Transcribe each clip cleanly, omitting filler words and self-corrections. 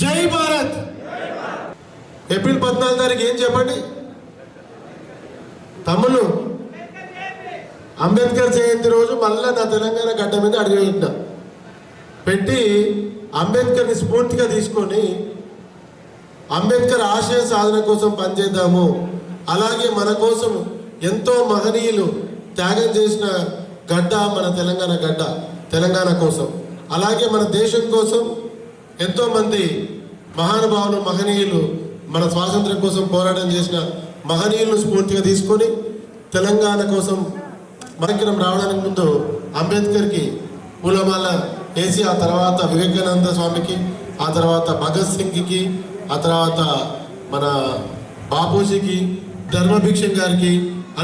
జై భారత్. ఏప్రిల్ 14 తారీఖు ఏం చెప్పండి తమ్ముళ్ళు? అంబేద్కర్ జయంతి రోజు మళ్ళా నా తెలంగాణ గడ్డ మీద అడుగుపెట్టిన పెట్టి అంబేద్కర్ని స్ఫూర్తిగా తీసుకొని అంబేద్కర్ ఆశయ సాధన కోసం పనిచేద్దాము. అలాగే మన కోసం ఎంతో మహనీయులు త్యాగం చేసిన గడ్డ మన తెలంగాణ గడ్డ, తెలంగాణ కోసం. అలాగే మన దేశం కోసం ఎంతోమంది మహానుభావులు మహనీయులు మన స్వాతంత్ర్యం కోసం పోరాటం చేసిన మహనీయులను స్ఫూర్తిగా తీసుకొని తెలంగాణ కోసం మనకిరం రావడానికి ముందు అంబేద్కర్కి పూలమాల వేసి, ఆ తర్వాత వివేకానంద స్వామికి, ఆ తర్వాత భగత్ సింగ్కి, ఆ తర్వాత మన బాపూజీకి, ధర్మభిక్షం గారికి,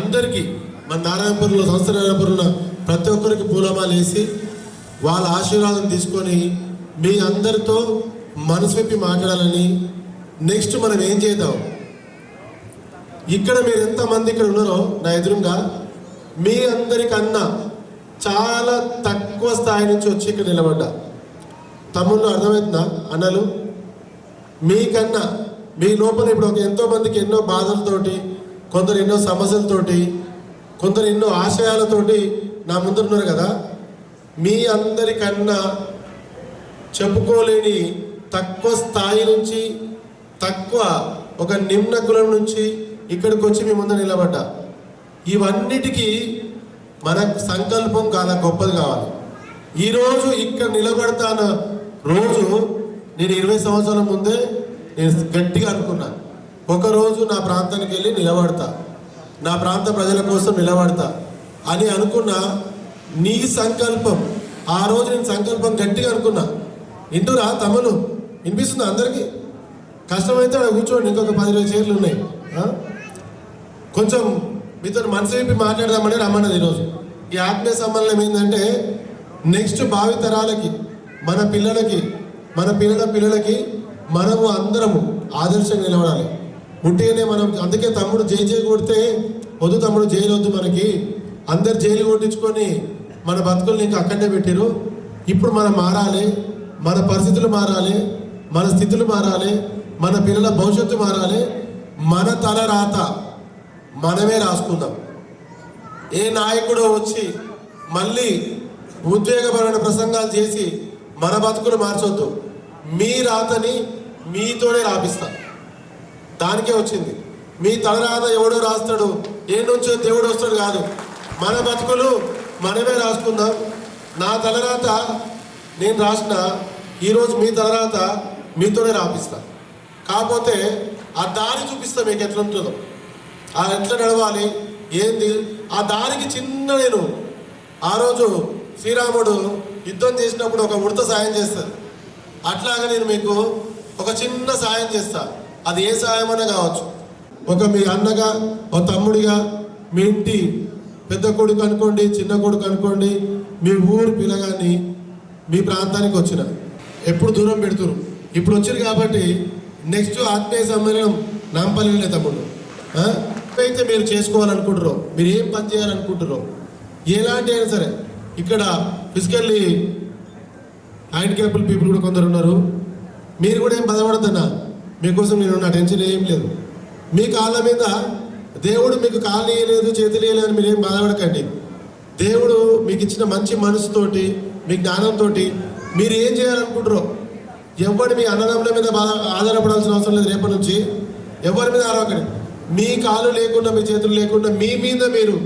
అందరికీ మన నారాయణపూర్లో సంస్థ నారాయణపూర్లో ప్రతి ఒక్కరికి పూలమాల వేసి వాళ్ళ ఆశీర్వాదం తీసుకొని మీ అందరితో మనసు విప్పి మాట్లాడాలని. నెక్స్ట్ మనం ఏం చేద్దాం, ఇక్కడ మీరు ఎంతమంది ఇక్కడ ఉన్నారో నా ఎదురుగా మీ అందరికన్నా చాలా తక్కువ స్థాయి నుంచి వచ్చి ఇక్కడ నిలబడ్డా. తమ్ముళ్ళు అర్థమవుతుందా అన్నలు? మీకన్నా మీ లోపల ఇప్పుడు ఎంతోమందికి ఎన్నో బాధలతోటి, కొందరు ఎన్నో సమస్యలతోటి, కొందరు ఎన్నో ఆశయాలతోటి నా ముందున్నారు కదా. మీ అందరికన్నా చెప్పుకోలేని తక్కువ స్థాయి నుంచి, తక్కువ ఒక నిమ్న కులం నుంచి ఇక్కడికి వచ్చి మీ ముందు నిలబడ్డా. ఇవన్నిటికీ మన సంకల్పం చాలా గొప్పది కావాలి. ఈరోజు ఇక్కడ నిలబడతాన రోజు నేను 20 సంవత్సరాల ముందే నేను గట్టిగా అనుకున్నాను, ఒకరోజు నా ప్రాంతానికి వెళ్ళి నిలబడతా, నా ప్రాంత ప్రజల కోసం నిలబడతా అని అనుకున్నా. నీ సంకల్పం, ఆ రోజు నేను సంకల్పం గట్టిగా అనుకున్నా. ఇంటురా తమ్ములు? వినిపిస్తుందా అందరికీ? కష్టమైతే అక్కడ కూర్చోండి, ఇంకొక 10-20 చైర్లు ఉన్నాయి. కొంచెం మీతో మనసు విప్పి మాట్లాడదామని రమ్మన్నది ఈరోజు. ఈ ఆత్మీయ సమ్మేళనం ఏంటంటే నెక్స్ట్ భావి తరాలకి, మన పిల్లలకి, మన పిల్లల పిల్లలకి మనము అందరము ఆదర్శంగా నిలబడాలి. ముట్టిగానే మనం, అందుకే తమ్ముడు జై కొడితే వద్దు తమ్ముడు, జైలు వద్దు మనకి, అందరు జైలు కొట్టించుకొని మన బతుకుల్ని ఇంకా అక్కడనే పెట్టారు. ఇప్పుడు మనం మారాలి, మన పరిస్థితులు మారాలి, మన స్థితులు మారాలి, మన పిల్లల భవిష్యత్తు మారాలి. మన తల రాత మనమే రాసుకుందాం. ఏ నాయకుడు వచ్చి మళ్ళీ ఉద్వేగపరమైన ప్రసంగాలు చేసి మన బతుకులు మార్చొద్దు. మీ రాతని మీతోనే రాపిస్తా. దానికే వచ్చింది. మీ తలరాత ఎవడో రాస్తాడు, ఏ నుంచో దేవుడు వస్తాడు కాదు. మన బతుకులు మనమే రాసుకుందాం. నా తలరాత నేను రాసిన, ఈరోజు మీ తలరాత మీతోనే రాపిస్తా. కాకపోతే ఆ దారి చూపిస్తా మీకు ఎట్లా ఉంటుందో, ఆ ఎట్లా నడవాలి ఏంది ఆ దారికి. చిన్న నేను ఆ రోజు శ్రీరాముడు యుద్ధం చేసినప్పుడు ఒక ఉడత సాయం చేస్తుంది, అట్లాగా నేను మీకు ఒక చిన్న సాయం చేస్తా. అది ఏ సాయం అన్నా కావచ్చు. ఒక మీ అన్నగా, ఒక తమ్ముడిగా, మీ ఇంటి పెద్ద కొడుకు అనుకోండి, చిన్న కొడుకు అనుకోండి, మీ ఊరు పిల్లగాని మీ ప్రాంతానికి వచ్చిన, ఎప్పుడు దూరం పెడుతురు, ఇప్పుడు వచ్చారు కాబట్టి నెక్స్ట్ ఆత్మీయ సమ్మేళనం నాంపల్లిలో తమ్ముడు అయితే మీరు చేసుకోవాలనుకుంటారో, మీరు ఏం పని చేయాలనుకుంటారో, ఎలాంటి అయినా సరే. ఇక్కడ ఫిజికల్లీ హ్యాండిక్యాప్డ్ పీపుల్ కూడా కొందరు ఉన్నారు. మీరు కూడా ఏం బాధపడద్దన్నా, మీకోసం నేను నా టెన్షన్ ఏం లేదు. మీ కాళ్ళ మీద దేవుడు మీకు కాళ్ళు వేయలేదు, చేతులు వేయలేదు అని మీరు ఏం బాధపడకండి. దేవుడు మీకు ఇచ్చిన మంచి మనసుతోటి, మీ జ్ఞానంతో మీరు ఏం చేయాలనుకుంటారో, ఎవరి మీ అన్నదమ్ముల మీద ఆధారపడాల్సిన అవసరం లేదు. రేపటి నుంచి ఎవరి మీద ఆరోగ్యం, మీ కాళ్ళు లేకుండా, మీ చేతులు లేకుండా మీ మీద మీరు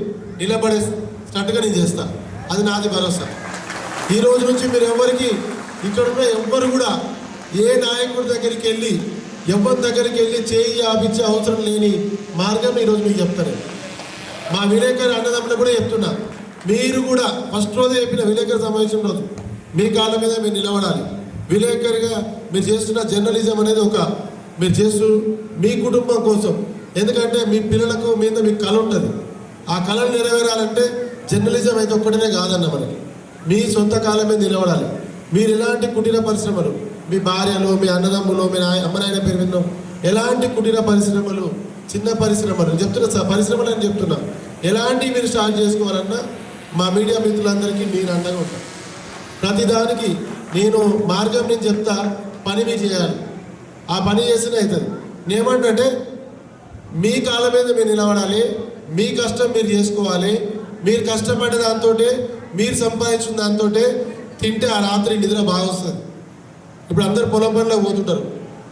నిలబడేటట్టుగా నేను చేస్తా. అది నాది భరోసా. ఈ రోజు నుంచి మీరు ఎవరికి, ఇక్కడ ఉన్న ఎవ్వరు కూడా ఏ నాయకుడి దగ్గరికి వెళ్ళి, ఎవరి దగ్గరికి వెళ్ళి చేయి ఆపించే అవసరం లేని మార్గం ఈరోజు మీకు చెప్తాను. మా విలేకరు అన్నదమ్ములు కూడా చెప్తున్నా, మీరు కూడా ఫస్ట్ రోజు చెప్పిన విలేకరు సమావేశం రోజు మీ కాళ్ళ మీద మీరు నిలబడాలి. విలేకరిగా మీరు చేస్తున్న జర్నలిజం అనేది మీరు చేస్తూ మీ కుటుంబం కోసం, ఎందుకంటే మీ పిల్లలకు మీద మీకు కళ ఉంటుంది. ఆ కళను నెరవేరాలంటే జర్నలిజం అయితే ఒక్కటనే కాదన్న, మనకి మీ సొంత కాళ్ళ మీద నిలబడాలి. మీరు ఎలాంటి కుటీర పరిశ్రమలు, మీ భార్యలు, మీ అన్నదమ్ములు, మీ అమ్మనాయన పేరు మీద ఎలాంటి కుటీర పరిశ్రమలు, చిన్న పరిశ్రమలు చెప్తున్నా, పరిశ్రమలు అని చెప్తున్నా, ఎలాంటివి మీరు స్టార్ట్ చేసుకోవాలన్నా మా మీడియా మిత్రులందరికీ నేను అండగా ఉంటాను. ప్రతిదానికి నేను మార్గం నేను చెప్తా, పని మీరు చేయాలి. ఆ పని చేస్తేనే అవుతుంది. నేనేమంటే మీ కాళ్ళ మీద మీరు నిలబడాలి, మీ కష్టం మీరు చేసుకోవాలి. మీరు కష్టపడే దాంతో, మీరు సంపాదించిన దాంతో తింటే ఆ రాత్రి నిద్ర బాగా వస్తుంది. ఇప్పుడు అందరు పొలం పనులకు పోతుంటారు,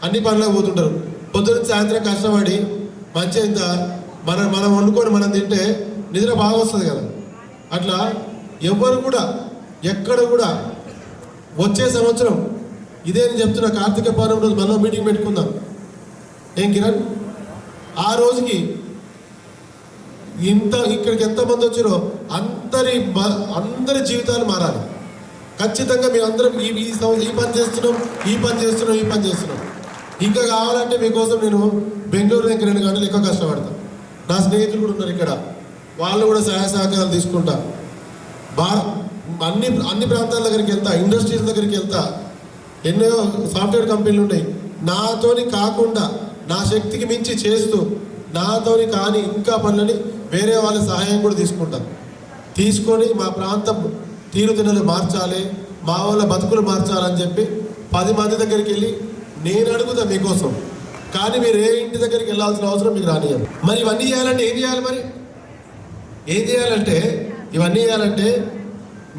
అన్ని పనులకు పోతుంటారు. పొద్దున్న సాయంత్రం కష్టపడి మంచిగా ఇంత మనం వండుకొని మనం తింటే నిద్ర బాగా వస్తుంది కదా. అట్లా ఎవ్వరు కూడా ఎక్కడ కూడా వచ్చే సంవత్సరం ఇదే నేను చెప్తున్నా, కార్తీక పౌర్ణమి రోజు మనం మీటింగ్ పెట్టుకుందాం. ఏం కిరణ్, ఆ రోజుకి ఇక్కడికి ఎంతమంది వచ్చారో అందరి జీవితాలు మారాలి. ఖచ్చితంగా మీరు అందరం ఈ పని చేస్తున్నాం. ఇంకా కావాలంటే మీకోసం నేను బెంగళూరు దగ్గర 2 గంటలు ఎక్కువ కష్టపడతాను. నా స్నేహితులు కూడా ఉన్నారు ఇక్కడ, వాళ్ళు కూడా సహాయ సహకారాలు తీసుకుంటా. అన్ని ప్రాంతాల దగ్గరికి వెళ్తా, ఇండస్ట్రీస్ దగ్గరికి వెళ్తా. ఎన్నో సాఫ్ట్వేర్ కంపెనీలు ఉన్నాయి. నాతోని కాకుండా నా శక్తికి మించి చేస్తూ నాతోని కాని ఇంకా పనులని వేరే వాళ్ళ సహాయం కూడా తీసుకొని మా ప్రాంతం తీరుతెన్నులు మార్చాలి, మా వాళ్ళ బతుకులు మార్చాలని చెప్పి 10 మంది దగ్గరికి వెళ్ళి నేను అడుగుతా మీకోసం. కానీ మీరు ఏ ఇంటి దగ్గరికి వెళ్ళాల్సిన అవసరం మీకు రానియాలి. మరి ఇవన్నీ చేయాలంటే ఏం చేయాలంటే ఇవన్నీ చేయాలంటే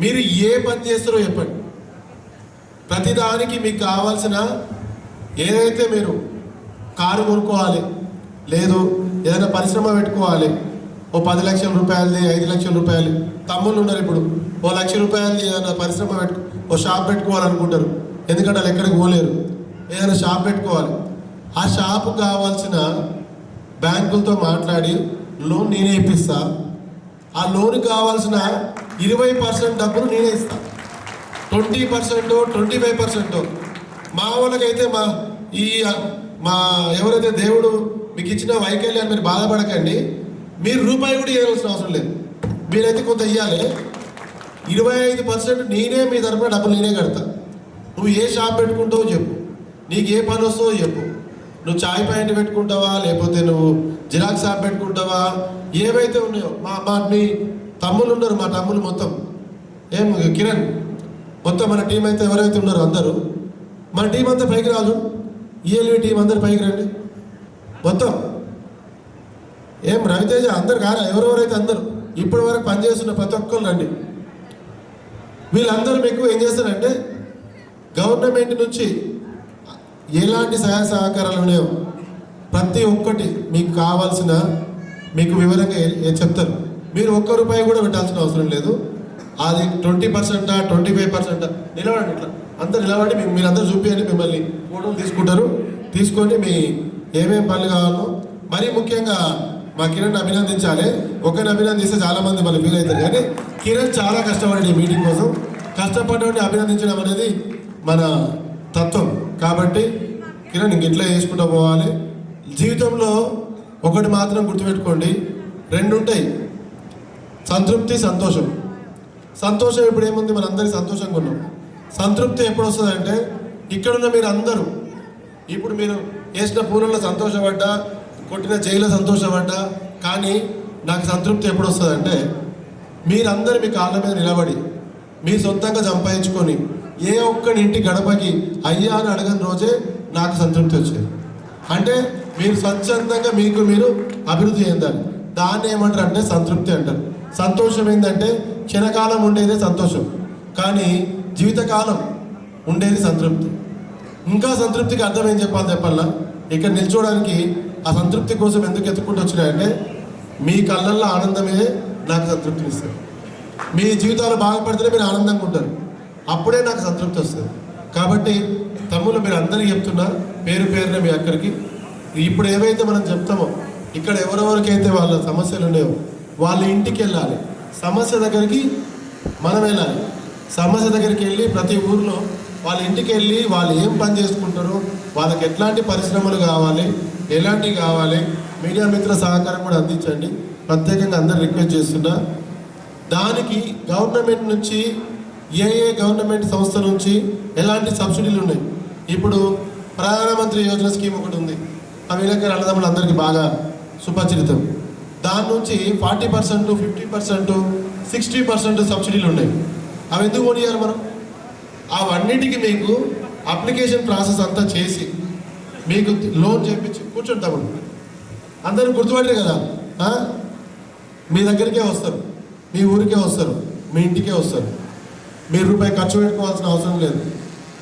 మీరు ఏ పని చేస్తారో చెప్పండి. ప్రతిదానికి మీకు కావాల్సిన ఏదైతే మీరు కారు కొనుక్కోవాలి, లేదు ఏదైనా పరిశ్రమ పెట్టుకోవాలి, ఓ 10 లక్షల రూపాయలది, 5 లక్షల రూపాయలు. తమ్ముళ్ళు ఉన్నారు ఇప్పుడు, ఓ 1 లక్ష రూపాయలది ఏదైనా పరిశ్రమ ఓ షాప్ పెట్టుకోవాలనుకుంటారు. ఎందుకంటే వాళ్ళు ఎక్కడికి పోలేరు. ఏదైనా షాప్ పెట్టుకోవాలి. ఆ షాపు కావాల్సిన బ్యాంకులతో మాట్లాడి లోన్ నేనే ఇప్పిస్తా. ఆ లోన్ కావాల్సిన 20% డబ్బులు నేనే ఇస్తా. 20%, 25%. మా వాళ్ళకైతే మా ఎవరైతే దేవుడు మీకు ఇచ్చిన వైకల్యాన్ని మీరు బాధపడకండి. మీరు రూపాయి కూడా ఇవ్వాల్సిన అవసరం లేదు. మీరైతే కొంత ఇవ్వాలి. 25% నేనే మీ తరపున డబ్బులు నేనే కడతా. నువ్వు ఏ షాప్ పెట్టుకుంటావో చెప్పు, నీకు ఏ పని వస్తుందో చెప్పు. నువ్వు చాయ్ పాయింట్ పెట్టుకుంటావా, లేకపోతే నువ్వు జిరాక్స్ షాప్ పెట్టుకుంటావా, ఏవైతే ఉన్నాయో మీ తమ్ముళ్ళు ఉన్నారు. మా తమ్ముళ్ళు మొత్తం కిరణ్ మొత్తం మన టీం అయితే ఎవరైతే ఉన్నారో అందరూ, మన టీం అంతా పైకి రాదు. ఈఎల్వి టీం అందరు పైకి రండి మొత్తం. రవితేజ అందరు కారా, ఎవరెవరైతే అందరూ ఇప్పటి వరకు పనిచేస్తున్న ప్రతి ఒక్కరు రండి. వీళ్ళందరూ మీకు ఏం చేస్తారంటే గవర్నమెంట్ నుంచి ఎలాంటి సహాయ సహకారాలు ఉన్నాయో ప్రతి ఒక్కటి మీకు కావాల్సిన మీకు వివరంగా చెప్తారు. మీరు ₹1 కూడా పెట్టాల్సిన అవసరం లేదు. అది 20%, 25% నిలబడండి. ఇట్లా అందరు నిలబడి మీరందరూ చూపించండి. మిమ్మల్ని ఫోటోలు తీసుకుంటారు. తీసుకొని మీ ఏమేమి పనులు కావాలో. మరీ ముఖ్యంగా మా కిరణ్ అభినందించాలి. ఒకరిని అభినందిస్తే చాలామంది మళ్ళీ ఫీల్ అవుతారు. కానీ కిరణ్ చాలా కష్టపడి ఈ మీటింగ్ కోసం కష్టపడి అభినందించడం అనేది మన తత్వం. కాబట్టి కిరణ్ ఇంకెట్లా చేసుకుంటూ పోవాలి. జీవితంలో ఒకటి మాత్రం గుర్తుపెట్టుకోండి, 2 ఉంటాయి, సంతృప్తి, సంతోషం. సంతోషం ఇప్పుడు ఏముంది, మనందరికీ సంతోషంగా ఉన్నాం. సంతృప్తి ఎప్పుడు వస్తుందంటే ఇక్కడున్న మీరు అందరూ ఇప్పుడు మీరు వేసిన పూలలో సంతోషపడ్డా, కొట్టిన జైల్లో సంతోషపడ్డా, కానీ నాకు సంతృప్తి ఎప్పుడు వస్తుందంటే మీరందరూ మీ కాళ్ళ మీద నిలబడి మీ సొంతంగా సంపాదించుకొని ఏ ఒక్కడి ఇంటి గడపకి అయ్యా అని అడగని రోజే నాకు సంతృప్తి వచ్చేది. అంటే మీరు స్వచ్ఛందంగా మీకు మీరు అభివృద్ధి చెందాలి. దాన్ని ఏమంటారు అంటే సంతృప్తి అంటారు. సంతోషం ఏంటంటే క్షణకాలం ఉండేదే సంతోషం, కానీ జీవితకాలం ఉండేది సంతృప్తి. ఇంకా సంతృప్తికి అర్థం ఏం చెప్పాలా, ఇక్కడ నిల్చోడానికి ఆ సంతృప్తి కోసం ఎందుకు ఎత్తుకుంటూ వచ్చినాయంటే మీ కళ్ళల్లో ఆనందమే నాకు సంతృప్తిని ఇస్తుంది. మీ జీవితాలు బాగుపడితేనే మీరు ఆనందంగా ఉంటారు, అప్పుడే నాకు సంతృప్తి వస్తుంది. కాబట్టి తమ్ముళ్ళు మీరు అందరికీ చెప్తున్నా, పేరు పేరున మీ అక్కడికి ఇప్పుడు ఏవైతే మనం చెప్తామో ఇక్కడ ఎవరెవరికైతే వాళ్ళ సమస్యలు ఉన్నాయో వాళ్ళ ఇంటికి వెళ్ళాలి. సమస్య దగ్గరికి మనం వెళ్ళాలి. సమస్య దగ్గరికి వెళ్ళి ప్రతి ఊరిలో వాళ్ళ ఇంటికి వెళ్ళి వాళ్ళు ఏం పని చేసుకుంటారో, వాళ్ళకి ఎట్లాంటి పరిశ్రమలు కావాలి, ఎలాంటివి కావాలి, మీడియా మిత్ర సహకారం కూడా అందించండి. ప్రత్యేకంగా అందరు రిక్వెస్ట్ చేస్తున్నా. దానికి గవర్నమెంట్ నుంచి ఏ గవర్నమెంట్ సంస్థ నుంచి ఎలాంటి సబ్సిడీలు ఉన్నాయి. ఇప్పుడు ప్రధానమంత్రి యోజన స్కీమ్ ఒకటి ఉంది, ఆ విలేకరు అన్నదమ్ములు అందరికీ బాగా సుపరిచితం. దాని నుంచి 40%, 50%, 60% సబ్సిడీలు ఉన్నాయి. అవి ఎందుకు కొనియాలి మనం? అవన్నిటికీ మీకు అప్లికేషన్ ప్రాసెస్ అంతా చేసి మీకు లోన్ చేయించి కూర్చుంటాము. అందరూ గుర్తుపడరు కదా, మీ దగ్గరికే వస్తారు, మీ ఊరికే వస్తారు, మీ ఇంటికే వస్తారు. మీరు రూపాయి ఖర్చు పెట్టుకోవాల్సిన అవసరం లేదు.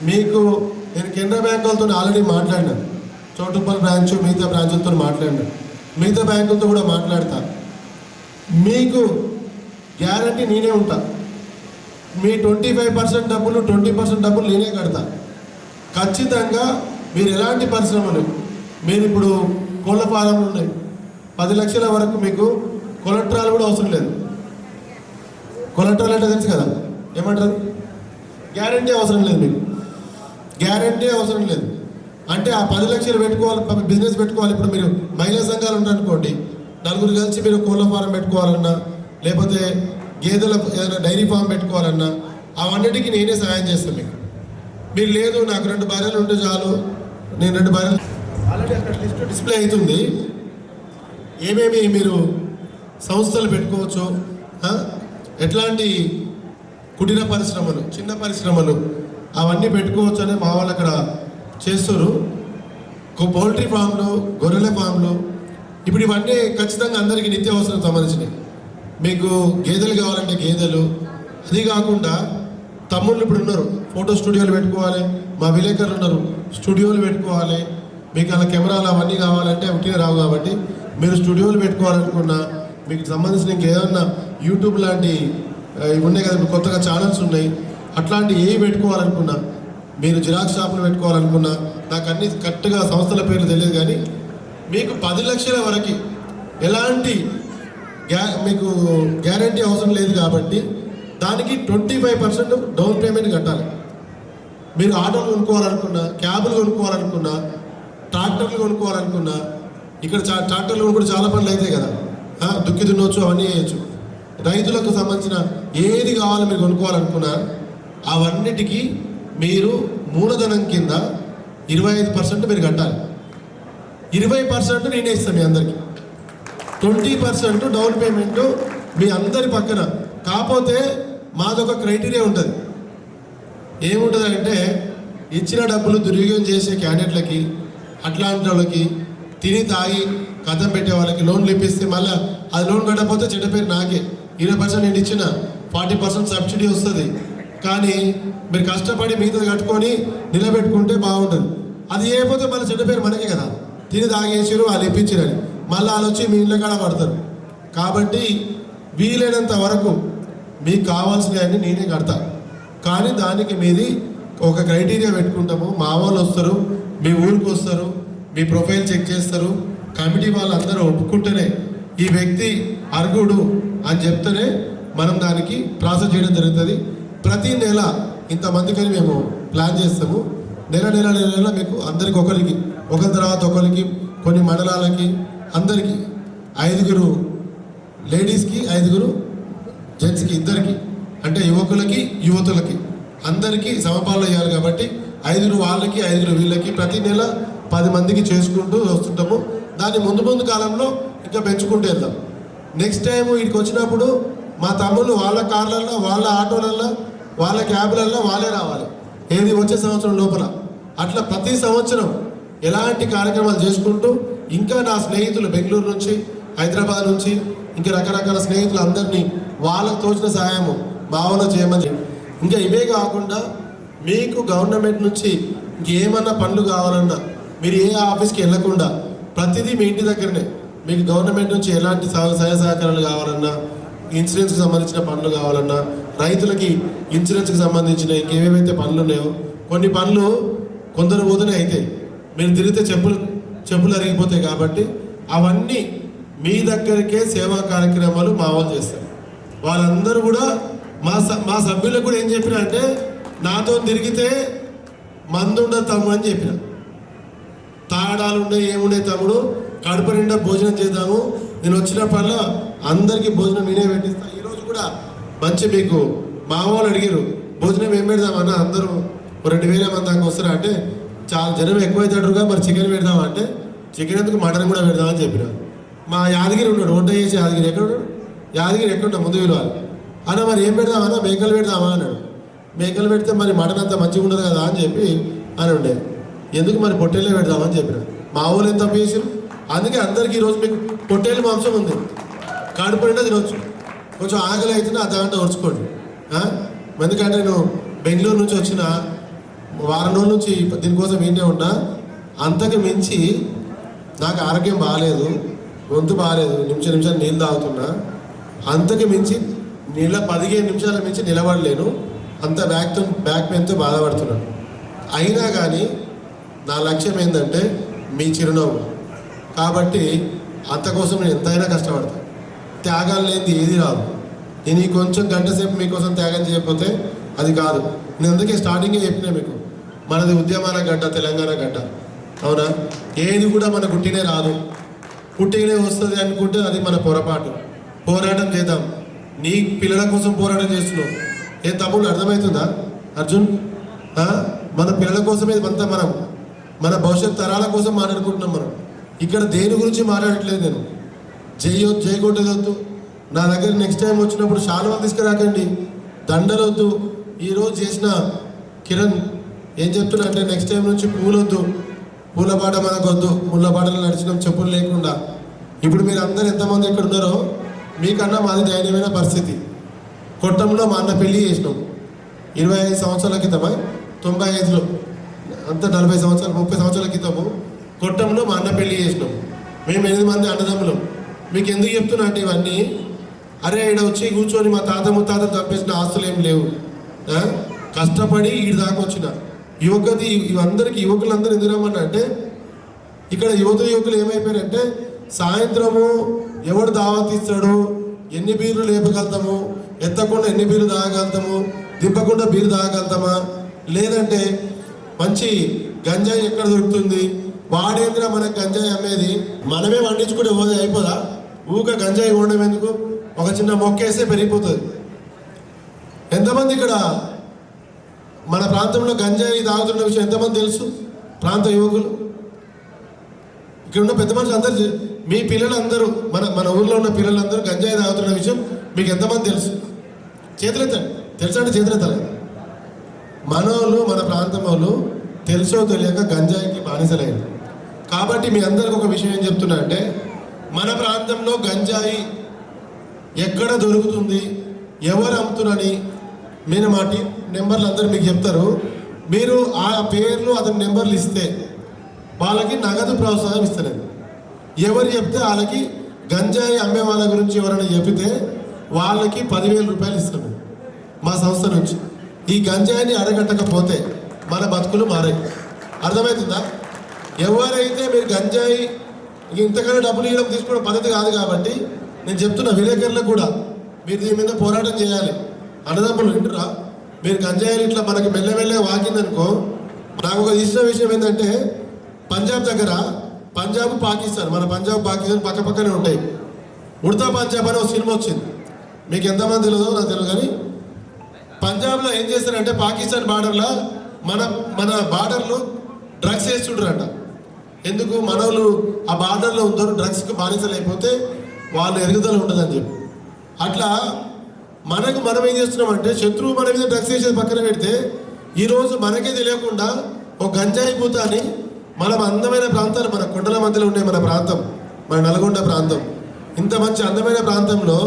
మీకు నేను కెనరా బ్యాంక్ వాళ్ళతో ఆల్రెడీ మాట్లాడినాను, చోటుపల్లి బ్రాంచ్ మిగతా బ్రాంచులతో మాట్లాడినాను, మిగతా బ్యాంకులతో కూడా మాట్లాడతా. మీకు గ్యారంటీ నేనే ఉంటా. మీ 25% డబ్బులు 20% డబ్బులు నేనే కడతా. ఖచ్చితంగా మీరు ఎలాంటి పరిశ్రమలు, మీరు ఇప్పుడు కోళ్ళ ఫారంలు ఉన్నాయి, 10 లక్షల వరకు మీకు కొలెక్టరాలు కూడా అవసరం లేదు. కొలెక్టరాలు అంటే తెలుసు కదా, ఏమంటారు, గ్యారంటీ అవసరం లేదు. మీకు గ్యారంటీ అవసరం లేదు అంటే ఆ 10 లక్షలు పెట్టుకోవాలి, బిజినెస్ పెట్టుకోవాలి. ఇప్పుడు మీరు మహిళా సంఘాలు ఉన్నారనుకోండి, నలుగురు కలిసి మీరు కోళ్ళ ఫారం పెట్టుకోవాలన్నా, లేకపోతే గేదెల ఏదైనా డైరీ ఫామ్ పెట్టుకోవాలన్నా, అవన్నిటికీ నేనే సహాయం చేస్తాను మీకు. మీరు లేదు నాకు 2 భార్యలు ఉంటే చాలు, నేను 2 భార్యలు, ఆల్రెడీ అక్కడ లిస్ట్ డిస్ప్లే అవుతుంది. ఏమేమి మీరు సంస్థలు పెట్టుకోవచ్చు, ఎట్లాంటి కుటీర పరిశ్రమలు, చిన్న పరిశ్రమలు అవన్నీ పెట్టుకోవచ్చు అని మా వాళ్ళు అక్కడ చేస్తారు. పౌల్ట్రీ ఫామ్లు, గొర్రెల ఫామ్లు, ఇప్పుడు ఇవన్నీ ఖచ్చితంగా అందరికీ నిత్యావసరం సంబంధించినవి. మీకు గేదెలు కావాలంటే గేదెలు, అది కాకుండా తమ్ముళ్ళు ఇప్పుడు ఉన్నారు, ఫోటో స్టూడియోలు పెట్టుకోవాలి, మా విలేకరులు ఉన్నారు, స్టూడియోలు పెట్టుకోవాలి. మీకు అలా కెమెరాలు అవన్నీ కావాలంటే ఒకటిగా రావు, కాబట్టి మీరు స్టూడియోలు పెట్టుకోవాలనుకున్నా, మీకు సంబంధించిన ఇంకేదన్నా యూట్యూబ్ లాంటి ఇవి ఉన్నాయి కదా, కొత్తగా ఛానల్స్ ఉన్నాయి, అట్లాంటి ఏవి పెట్టుకోవాలనుకున్నా, మీరు జిరాక్స్ షాపులు పెట్టుకోవాలనుకున్నా, నాకు అన్ని కరెక్ట్గా సంస్థల పేర్లు తెలియదు, కానీ మీకు 10 లక్షల వరకు ఎలాంటి మీకు గ్యారంటీ అవసరం లేదు. కాబట్టి దానికి 25% డౌన్ పేమెంట్ కట్టాలి. మీరు ఆటోలు కొనుక్కోవాలనుకున్నా, క్యాబులు కొనుక్కోవాలనుకున్నా, ట్రాక్టర్లు కొనుక్కోవాలనుకున్నా, ఇక్కడ ట్రాక్టర్లు కూడా చాలా పనులు అవుతాయి కదా, దుక్కి దున్నవచ్చు, అవన్నీ చేయొచ్చు. రైతులకు సంబంధించిన ఏది కావాలో మీరు కొనుక్కోవాలనుకున్నా, అవన్నిటికీ మీరు మూలధనం కింద 25% మీరు కట్టాలి. 20% నేనే ఇస్తాను మీ అందరికీ. 20% డౌన్ పేమెంట్ మీ అందరి పక్కన. కాకపోతే మాదొక క్రైటీరియా ఉంటుంది. ఏముంటుంది అంటే, ఇచ్చిన డబ్బులు దుర్వినియోగం చేసే క్యాండిడేట్లకి, అట్లాంటి వాళ్ళకి, తిని తాగి కథం పెట్టే వాళ్ళకి లోన్లు ఇప్పిస్తే మళ్ళీ అది లోన్ కట్టకపోతే చెడ్డ పేరు నాకే. 20% నేను ఇచ్చిన 40% సబ్సిడీ వస్తుంది. కానీ మీరు కష్టపడి మిగతా కట్టుకొని నిలబెట్టుకుంటే బాగుంటుంది. అది చేయకపోతే మళ్ళీ చెడ్డ పేరు మనకే కదా, తిని తాగేసారు వాళ్ళు ఇప్పించారని మళ్ళీ వాళ్ళు వచ్చి మీ ఇంట్లో కాడ పడతారు. కాబట్టి వీలైనంత వరకు మీకు కావాల్సినవన్నీ నేనే కడతా. కానీ దానికి మీది ఒక క్రైటీరియా పెట్టుకుంటాము. మా వాళ్ళు వస్తారు, మీ ఊరికి వస్తారు, మీ ప్రొఫైల్ చెక్ చేస్తారు, కమిటీ వాళ్ళందరూ ఒప్పుకుంటేనే ఈ వ్యక్తి అర్హుడు అని చెప్తేనే మనం దానికి ప్రాసెస్ చేయడం జరుగుతుంది. ప్రతి నెల ఇంతమందికని మేము ప్లాన్ చేస్తాము. నెల నెల నెల నెల మీకు అందరికి ఒకరి తర్వాత ఒకరికి, కొన్ని మండలాలకి అందరికీ 5 లేడీస్కి 5 జెంట్స్కి, ఇద్దరికి, అంటే యువకులకి యువతులకి అందరికీ సమపాలన చేయాలి. కాబట్టి 5 వాళ్ళకి 5 వీళ్ళకి ప్రతి నెల 10 మందికి చేసుకుంటూ వస్తుంటాము. దాన్ని ముందు కాలంలో ఇంకా పెంచుకుంటూ వెళ్దాం. నెక్స్ట్ టైం వీడికి వచ్చినప్పుడు మా తమ్ముళ్ళు వాళ్ళ కార్లల్లో, వాళ్ళ ఆటోలల్లో, వాళ్ళ క్యాబ్లల్లో వాళ్ళే రావాలి, ఏది వచ్చే సంవత్సరం లోపల. అట్లా ప్రతి సంవత్సరం ఎలాంటి కార్యక్రమాలు చేసుకుంటూ, ఇంకా నా స్నేహితులు బెంగళూరు నుంచి, హైదరాబాద్ నుంచి, ఇంకా రకరకాల స్నేహితులు అందరినీ వాళ్ళకు తోచిన సహాయము భావన చేయమని. ఇంకా ఇవే కాకుండా మీకు గవర్నమెంట్ నుంచి ఇంకేమన్నా పనులు కావాలన్నా మీరు ఏ ఆఫీస్కి వెళ్ళకుండా ప్రతిదీ మీ ఇంటి దగ్గరనే మీకు గవర్నమెంట్ నుంచి ఎలాంటి సహాయ సహకారాలు కావాలన్నా, ఇన్సూరెన్స్కి సంబంధించిన పనులు కావాలన్నా, రైతులకి ఇన్సూరెన్స్కి సంబంధించిన ఇంకేవేవైతే పనులు ఉన్నాయో, కొన్ని పనులు కొందరు పోతూనే అవుతాయి, మీరు తిరిగితే చెప్పులు అరిగిపోతాయి. కాబట్టి అవన్నీ మీ దగ్గరికే సేవా కార్యక్రమాలు మా వాళ్ళు చేస్తారు. వాళ్ళందరూ కూడా మా సభ్యులకు కూడా ఏం చెప్పినా అంటే, నాతో తిరిగితే మందు ఉండదు తమ్ముడు అని చెప్పిన. తాగడాలు ఉన్నాయి, ఏముండే తమ్ముడు, కడుపు నిండా భోజనం చేద్దాము, నేను వచ్చినప్పుడల్లా అందరికీ భోజనం నేనే పెట్టిస్తా. ఈరోజు కూడా మంచి మీకు మా వాళ్ళు అడిగారు, భోజనం ఏం పెడదామన్నా, అందరూ 2000 మంది దాకా వస్తారా అంటే, చాలా జనం ఎక్కువైతాడుగా, మరి చికెన్ పెడదామా అంటే, చికెన్ ఎందుకు మటన్ కూడా పెడదామని చెప్పిన. మా యాదగిరి ఉన్నాడు, వంట చేసి యాదగిరి ఎక్కడ ఉన్నాడు, యాదగిరి ఎక్కడున్నా ముందు విలువాలి అన్న, మరి ఏం పెడదామన్నా, మేకలు పెడదామా అన్నాడు. మేకలు పెడితే మరి మటన్ అంతా మంచిగా ఉండదు కదా అని చెప్పి అని ఉండే. ఎందుకు మరి పొట్టేళ్ళే పెడదామని చెప్పిన. మా ఊళ్ళు ఎంత తప్పు చేసారు. అందుకే అందరికీ ఈరోజు మీకు పొట్టేళ్ళ మాంసం ఉంది, కడుపు నిండా తినొచ్చు. కొంచెం ఆకలి అయితే అర్ధగంట ఓర్చుకోండి. ఎందుకంటే నేను బెంగళూరు నుంచి వచ్చిన వారం రోజుల నుంచి దీనికోసం ఏంటే ఉన్నా. అంతకు మించి నాకు ఆరోగ్యం బాగాలేదు, గొంతు బాగాలేదు, నిమిషాలు నీళ్ళు తాగుతున్నా. అంతకు మించి 15 నిమిషాల మించి నిలబడలేను, అంత బ్యాక్ పెయిన్తో బాధపడుతున్నాను. అయినా కానీ నా లక్ష్యం ఏంటంటే మీ చిరునవ్వు. కాబట్టి అంతకోసం నేను ఎంతైనా కష్టపడతాను. త్యాగాలు లేనిది ఏది రాదు. నేను ఈ కొంచెం గంట సేపు మీకోసం త్యాగం చేయకపోతే అది కాదు. నేను అందుకే స్టార్టింగే చెప్పినా మీకు, మనది ఉద్యమాల గడ్డ, తెలంగాణ గడ్డ. అవునా? ఏది కూడా మన పుట్టినే రాదు, పుట్టినే వస్తుంది అనుకుంటే అది మన పొరపాటు. పోరాటం చేద్దాం. నీ పిల్లల కోసం పోరాటం చేస్తున్నావు. ఏం తమ్ముడు అర్థమవుతుందా అర్జున్? మన పిల్లల కోసమే అంతా మనం, మన భవిష్యత్ తరాల కోసం మాట్లాడుకుంటున్నాం. మనం ఇక్కడ దేని గురించి మాట్లాడట్లేదు. నేను జయగొట్టేదొద్దు. నా దగ్గర నెక్స్ట్ టైం వచ్చినప్పుడు శాలువాలు తీసుకురాకండి, దండలొద్దు. ఈరోజు చేసిన కిరణ్ ఏం చెప్తున్నా అంటే నెక్స్ట్ టైం నుంచి పూలొద్దు, పూలబాట మనకొద్దు. ముళ్ళ బాటలు నడిచినాం చెప్పులు లేకుండా. ఇప్పుడు మీరు అందరు ఎంతమంది ఇక్కడ ఉన్నారో మీకన్నా మాది దయనీయమైన పరిస్థితి. కొట్టంలో మా అన్న పెళ్ళి చేసినాం 25 సంవత్సరాల క్రితమా, 95లో, అంతా 40 సంవత్సరాలు 30 సంవత్సరాల క్రితము కొట్టంలో మా అన్న పెళ్ళి చేసినాం. మేము 8 మంది అన్నదమ్ములం. మీకు ఎందుకు చెప్తున్నా అంటే ఇవన్నీ, అరే ఈడ వచ్చి కూర్చొని మా తాత ముత్తాతలు తప్పేసిన ఆస్తులు ఏం లేవు. కష్టపడి ఈడు దాకా వచ్చిన యువకులందరూ ఎందుకు రమ్మన్నా అంటే, ఇక్కడ యువకులు ఏమైపోయారంటే సాయంత్రము ఎవడు దావత్ ఇస్తాడు, ఎన్ని బీర్లు లేపగలుగుతాము, ఎత్తకుండా ఎన్ని బీర్లు తాగలుగుతాము, దింపకుండా బీరు తాగలుగుతామా, లేదంటే మంచి గంజాయి ఎక్కడ దొరుకుతుంది, వాడేంద్ర మనకు గంజాయి అమ్మేది, మనమే వండించుకుంటే పోతే అయిపోదా? ఊక గంజాయి ఉండడం ఎందుకు? ఒక చిన్న మొక్కేస్తే పెరిగిపోతుంది. ఎంతమంది ఇక్కడ మన ప్రాంతంలో గంజాయి తాగుతున్న విషయం ఎంతమంది తెలుసు? ప్రాంత యువకులు, ఇక్కడ ఉన్న పెద్ద మనుషులు అందరూ, మీ పిల్లలందరూ, మన ఊర్లో ఉన్న పిల్లలందరూ గంజాయి తాగుతున్న విషయం మీకు ఎంతమంది తెలుసు? చేతులెత్తండి. తెలుసా అంటే చేతులెత్తాలి. మనోళ్ళు, మన ప్రాంతం వాళ్ళు తెలుసో తెలియక గంజాయికి బానిసలేదు. కాబట్టి మీ అందరికి ఒక విషయం ఏం చెప్తున్నా అంటే, మన ప్రాంతంలో గంజాయి ఎక్కడ దొరుకుతుంది, ఎవరు అమ్ముతున్నారని నేను మా టీం నెంబర్లు అందరూ మీకు చెప్తారు. మీరు ఆ పేర్లు అతని నెంబర్లు ఇస్తే వాళ్ళకి నగదు ప్రోత్సాహం ఇస్తారు. ఎవరు చెప్తే వాళ్ళకి గంజాయి అమ్మే వాళ్ళ గురించి ఎవరైనా చెబితే వాళ్ళకి 10,000 రూపాయలు ఇస్తాము మా సంస్థ నుంచి. ఈ గంజాయిని అడగట్టకపోతే మన బతుకులు మారాయి. అర్థమవుతుందా? ఎవరైతే మీరు గంజాయి ఇంతకన్నా డబ్బులు ఇవ్వడం తీసుకోవడం పద్ధతి కాదు. కాబట్టి నేను చెప్తున్నా విలేకరులకు కూడా, మీరు దీని మీద పోరాటం చేయాలి. అన్నదమ్ములు వింటురా? మీరు గంజాయిలు ఇట్లా మనకి మెల్లమెల్లగా వాకిందనుకో. నాకు ఒక ఇష్టం విషయం ఏంటంటే, పంజాబ్ దగ్గర, పంజాబ్ పాకిస్తాన్, మన పంజాబ్ పాకిస్తాన్ పక్క పక్కనే ఉంటాయి. ఉడతా పంజాబ్ అనే ఒక సినిమా వచ్చింది. మీకు ఎంతమంది తెలియదో నాకు తెలియదు. కానీ పంజాబ్లో ఏం చేస్తారంటే, పాకిస్తాన్ బార్డర్లో మన బార్డర్లో డ్రగ్స్ వేస్తుంటారంట. ఎందుకు? మనోళ్ళు ఆ బార్డర్లో ఉంటారు, డ్రగ్స్కి బానిసలు అయిపోతే వాళ్ళు ఎదుగుదల ఉండదని చెప్పి. అట్లా మనం ఏం చేస్తున్నామంటే, శత్రువు మన మీద డ్రగ్స్ వేసేది పక్కన పెడితే, ఈరోజు మనకే తెలియకుండా ఒక గంజాయి పూత అని మనం అందమైన ప్రాంతాలు, మన కొండల మధ్యలో ఉండే మన ప్రాంతం, మన నల్గొండ ప్రాంతం, ఇంత మంచి అందమైన ప్రాంతంలో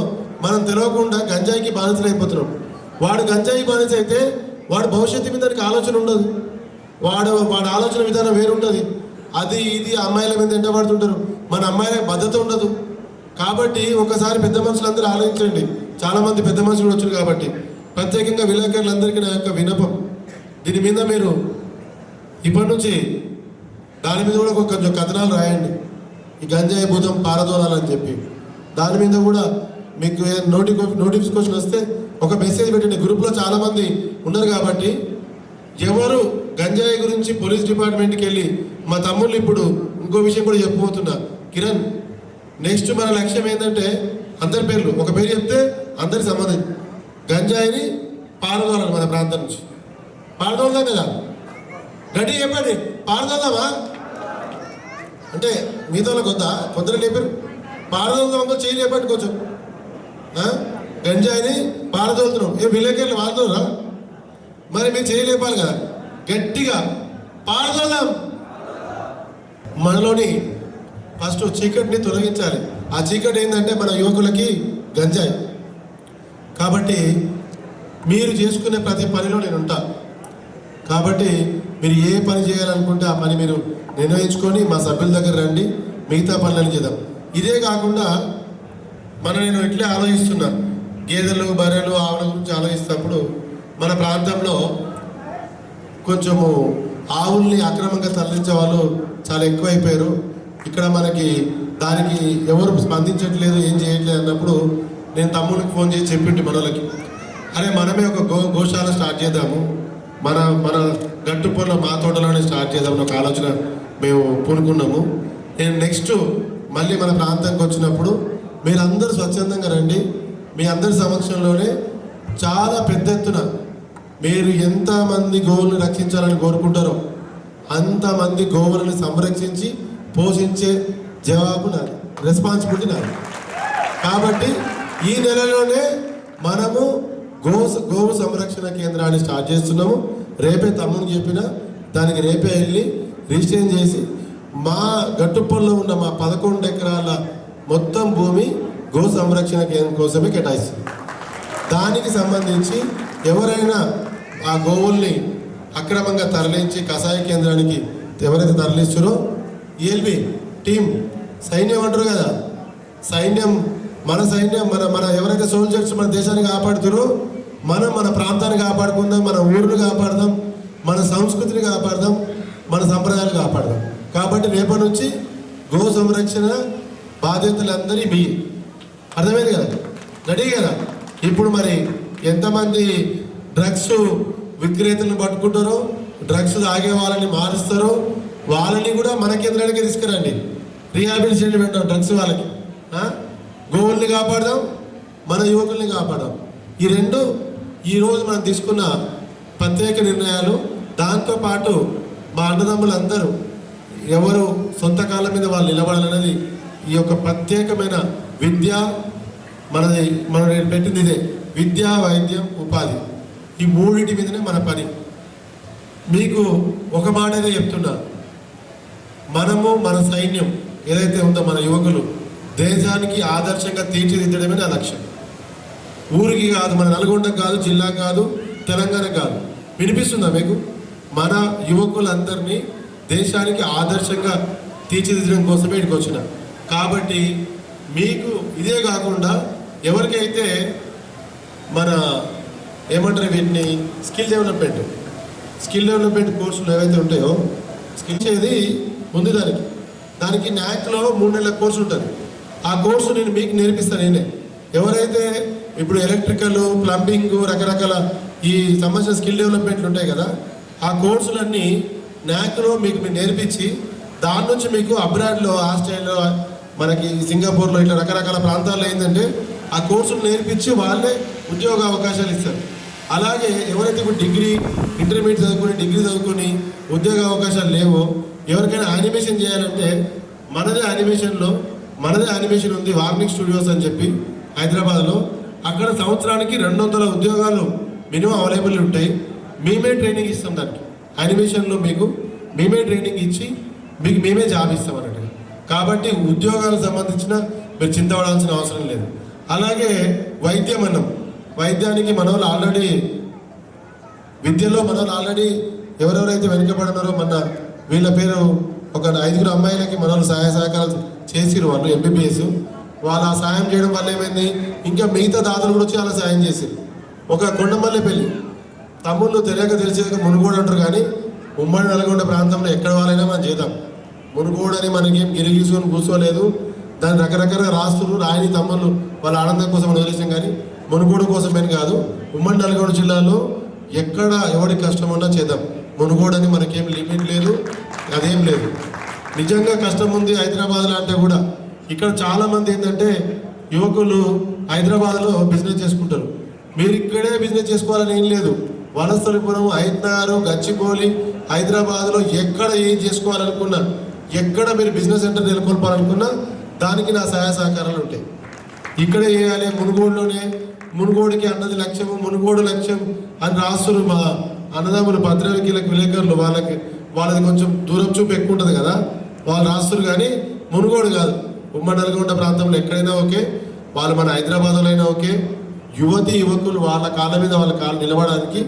మనం తెలియకుండా గంజాయికి బానిసలు అయిపోతున్నాం. వాడు గంజాయి బానిస అయితే వాడు భవిష్యత్తు మీద దానికి ఆలోచన ఉండదు. వాడు ఆలోచన విధానం వేరుంటుంది. అది ఇది అమ్మాయిల మీద ఎండబడుతుంటారు. మన అమ్మాయిలకు భద్రత ఉండదు. కాబట్టి ఒకసారి పెద్ద మనుషులందరూ ఆలోచించండి. చాలామంది పెద్ద మనుషులు వచ్చారు కాబట్టి, ప్రత్యేకంగా విలేకరులందరికీ నా యొక్క విన్నపం, దీని మీద మీరు ఇప్పటి నుంచి దాని మీద కూడా కొంచెం కథనాలు రాయండి. ఈ గంజాయి భూతం పారదోలాలని చెప్పి దాని మీద కూడా మీకు నోటిఫికేషన్ వస్తే ఒక మెసేజ్ పెట్టండి. గ్రూప్లో చాలామంది ఉన్నారు కాబట్టి, ఎవరు గంజాయి గురించి పోలీస్ డిపార్ట్మెంట్కి వెళ్ళి, మా తమ్ముళ్ళు ఇప్పుడు ఇంకో విషయం కూడా చెప్పబోతున్నా కిరణ్, నెక్స్ట్ మన లక్ష్యం ఏంటంటే, అందరి పేర్లు ఒక పేరు చెప్తే అందరి సంబంధం, గంజాయిని పారదోలాలి మన ప్రాంతం నుంచి. పారదోలుదాం కదా, గడ్డి చెప్పండి, పారదోల్దామా అంటే మీతో కొద్దా కొందరు లేపారు. పారదోలుదాం చేయి చెప్పండి కొంచెం. గంజాయిని పారదోలుతున్నాం. ఏ విలేకరులు పారదోలరా? మరి మీరు చేయలేపాలి కదా, గట్టిగా పారదోల్దాం. మనలోని ఫస్ట్ చీకటిని తొలగించాలి. ఆ చీకటి ఏంటంటే మన యువకులకి గంజాయి. కాబట్టి మీరు చేసుకునే ప్రతి పనిలో నేను ఉంటా. కాబట్టి మీరు ఏ పని చేయాలనుకుంటే ఆ పని మీరు నిర్ణయించుకొని మా సభ్యుల దగ్గర రండి, మిగతా పనులను చేద్దాం. ఇదే కాకుండా నేను ఇట్లే ఆలోచిస్తున్నాను, గేదెలు బర్రెలు ఆవుల గురించి ఆలోచిస్తున్నప్పుడు మన ప్రాంతంలో కొంచెము ఆవుల్ని అక్రమంగా తరలించే వాళ్ళు చాలా ఎక్కువైపోయారు. ఇక్కడ మనకి దానికి ఎవరు స్పందించట్లేదు, ఏం చేయట్లేదు అన్నప్పుడు నేను తమ్ముడికి ఫోన్ చేసి చెప్పింటి మనలకి, అరే మనమే ఒక గోశాల స్టార్ట్ చేద్దాము, మన గట్టుపూర్లో మా తోటలోనే స్టార్ట్ చేద్దామని ఒక ఆలోచన మేము పూనుకున్నాము. నేను నెక్స్ట్ మళ్ళీ మన ప్రాంతానికి వచ్చినప్పుడు మీరందరూ స్వచ్ఛందంగా రండి. మీ అందరి సమక్షంలోనే చాలా పెద్ద ఎత్తున మీరు ఎంతమంది గోవులను రక్షించాలని కోరుకుంటారో అంతమంది గోవులను సంరక్షించి పోషించే జవాబు నాది, రెస్పాన్సిబిలిటీ నాది. కాబట్టి ఈ నెలలోనే మనము గోవు సంరక్షణ కేంద్రాన్ని స్టార్ట్ చేస్తున్నాము. రేపే తమ్ముని చెప్పిన దానికి రేపే వెళ్ళి రిజిస్ట్రేషన్ చేసి మా గట్టుపల్లో ఉన్న మా 11 ఎకరాల మొత్తం భూమి గో సంరక్షణ కేంద్రం కోసమే కేటాయిస్తుంది. దానికి సంబంధించి ఎవరైనా ఆ గోవుల్ని అక్రమంగా తరలించి కషాయ కేంద్రానికి ఎవరైతే తరలిస్తారో ఈఎల్బి టీం సైన్యం అంటారు కదా, సైన్యం మన ఎవరైతే సోల్జర్స్ మన దేశాన్ని కాపాడుతారో మన ప్రాంతాన్ని కాపాడుకుందాం, మన ఊరిని కాపాడదాం, మన సంస్కృతిని కాపాడదాం, మన సంప్రదాయాలు కాపాడదాం. కాబట్టి రేపటి నుంచి గో సంరక్షణ బాధ్యతలందరి మీ అర్థమైంది కదా, రెడీ కదా. ఇప్పుడు మరి ఎంతమంది డ్రగ్స్ విక్రేతలను పట్టుకుంటారో, డ్రగ్స్ తాగే వాళ్ళని మారుస్తారో వాళ్ళని కూడా మన కేంద్రానికి తీసుకురండి, రీహాబిలిటేషన్ పెట్టాం డ్రగ్స్ వాళ్ళకి. గోవుల్ని కాపాడదాం, మన యువకుల్ని కాపాడదాం. ఈ రెండు ఈరోజు మనం తీసుకున్న ప్రత్యేక నిర్ణయాలు. దాంతోపాటు మా అన్నదమ్ములందరూ ఎవరు సొంత కాళ్ళ మీద వాళ్ళు నిలబడాలనేది ఈ యొక్క ప్రత్యేకమైన విద్య మనం పెట్టింది ఇదే, విద్య, వైద్యం, ఉపాధి, ఈ మూడింటి మీదనే మన పని. మీకు ఒక మాటనే చెప్తున్నా, మన సైన్యం ఏదైతే ఉందో మన యువకులు దేశానికి ఆదర్శంగా తీర్చిదిద్దడమే నా లక్ష్యం. ఊరికి కాదు, మన నల్గొండ కాదు, జిల్లా కాదు, తెలంగాణ కాదు. వినిపిస్తుందా మీకు? మన యువకులందరినీ దేశానికి ఆదర్శంగా తీర్చిదిద్దడం కోసమే ఇక్కడికి వచ్చిన. కాబట్టి మీకు ఇదే కాకుండా ఎవరికైతే ఏమంటారు వీటిని స్కిల్ డెవలప్మెంట్ కోర్సులు ఏవైతే ఉంటాయో, స్కిల్ ఏది ఉంది దానికి న్యాక్లో 3 నెలల కోర్సు ఉంటుంది. ఆ కోర్సు నేను మీకు నేర్పిస్తాను నేనే. ఎవరైతే ఇప్పుడు ఎలక్ట్రికల్, ప్లంబింగ్, రకరకాల ఈ సంబంధించిన స్కిల్ డెవలప్మెంట్లు ఉంటాయి కదా, ఆ కోర్సులన్నీ న్యాక్లో మీకు నేర్పించి దాని నుంచి మీకు అబ్రాడ్లో, ఆస్ట్రేలియాలో, మనకి సింగపూర్లో ఇట్లా రకరకాల ప్రాంతాల్లో ఏంటంటే ఆ కోర్సులు నేర్పించి వాళ్ళే ఉద్యోగ అవకాశాలు ఇస్తారు. అలాగే ఎవరైతే ఇప్పుడు ఇంటర్మీడియట్ డిగ్రీ చదువుకొని ఉద్యోగ అవకాశాలు లేవో, ఎవరికైనా యానిమేషన్ చేయాలంటే మనదే యానిమేషన్ ఉంది, వార్నింగ్ స్టూడియోస్ అని చెప్పి హైదరాబాద్లో. అక్కడ సంవత్సరానికి 200 ఉద్యోగాలు మినిమం అవైలబుల్ ఉంటాయి. మేమే ట్రైనింగ్ ఇస్తాం దానికి, యానిమేషన్లో మీకు మేమే ట్రైనింగ్ ఇచ్చి మీకు మేమే జాబ్ ఇస్తాం అన్నట్టు. కాబట్టి ఉద్యోగాలకు సంబంధించిన మీరు చింతపడాల్సిన అవసరం లేదు. అలాగే వైద్యానికి మనోళ్ళు ఆల్రెడీ విద్యలో ఆల్రెడీ ఎవరెవరైతే వెనుకబడినారో వీళ్ళ పేరు ఒక 5 అమ్మాయిలకి మనోళ్ళు సహాయ సహకారాలు చేసిరు. వాళ్ళు ఎంబీబీఎస్, వాళ్ళ సాయం చేయడం వల్ల ఏమైంది, ఇంకా మిగతా దాతలు కూడా వచ్చి అలా సాయం చేసిరు. ఒక కొండమల్లె పెళ్ళి తమ్ముళ్ళు తెలిసేది మునుగోడు అంటారు, కానీ ఉమ్మడి నల్గొండ ప్రాంతంలో ఎక్కడ వాళ్ళైనా మనం చేద్దాం. మునుగోడు అని మనకేం గిరిగీసుకొని కూర్చోలేదు, దాన్ని రకరకాల రాస్తులు రాయని తమ్ముళ్ళు వాళ్ళ ఆనందం కోసం వదిలేసాం. కానీ మునుగోడు కోసమేని కాదు, ఉమ్మడి నల్గొండ జిల్లాలో ఎక్కడ ఎవరికి కష్టం ఉన్నా చేద్దాం. మునుగోడు అని మనకేం లిమిట్ లేదు, అదేం లేదు. నిజంగా కష్టం ఉంది హైదరాబాద్లో అంటే కూడా. ఇక్కడ చాలామంది ఏంటంటే యువకులు హైదరాబాద్లో బిజినెస్ చేసుకుంటారు. మీరు ఇక్కడే బిజినెస్ చేసుకోవాలని ఏం లేదు. వనస్థలిపురం, హైదరాబాద్, గచ్చిబౌలి, హైదరాబాద్లో ఎక్కడ ఏం చేసుకోవాలనుకున్నా, ఎక్కడ మీరు బిజినెస్ సెంటర్ నెలకొల్పాలనుకున్నా దానికి నా సహాయ సహకారాలు ఉంటాయి. ఇక్కడే చేయాలి, మునుగోడుకి అన్నది లక్ష్యము, మునుగోడు లక్ష్యం అని రాస్తున్నారు మా అన్నదమ్ములు, పత్రికలకు విలేకరులు. వాళ్ళది కొంచెం దూరం చూపు ఎక్కువ ఉంటుంది కదా, వాళ్ళు రాస్తారు కానీ మునుగోడు కాదు, ఉమ్మడి నల్గొండ ప్రాంతంలో ఎక్కడైనా ఓకే, వాళ్ళు మన హైదరాబాద్లో అయినా ఓకే, యువతి యువకులు వాళ్ళ కాళ్ళ మీద వాళ్ళ కాళ్ళు నిలబడడానికి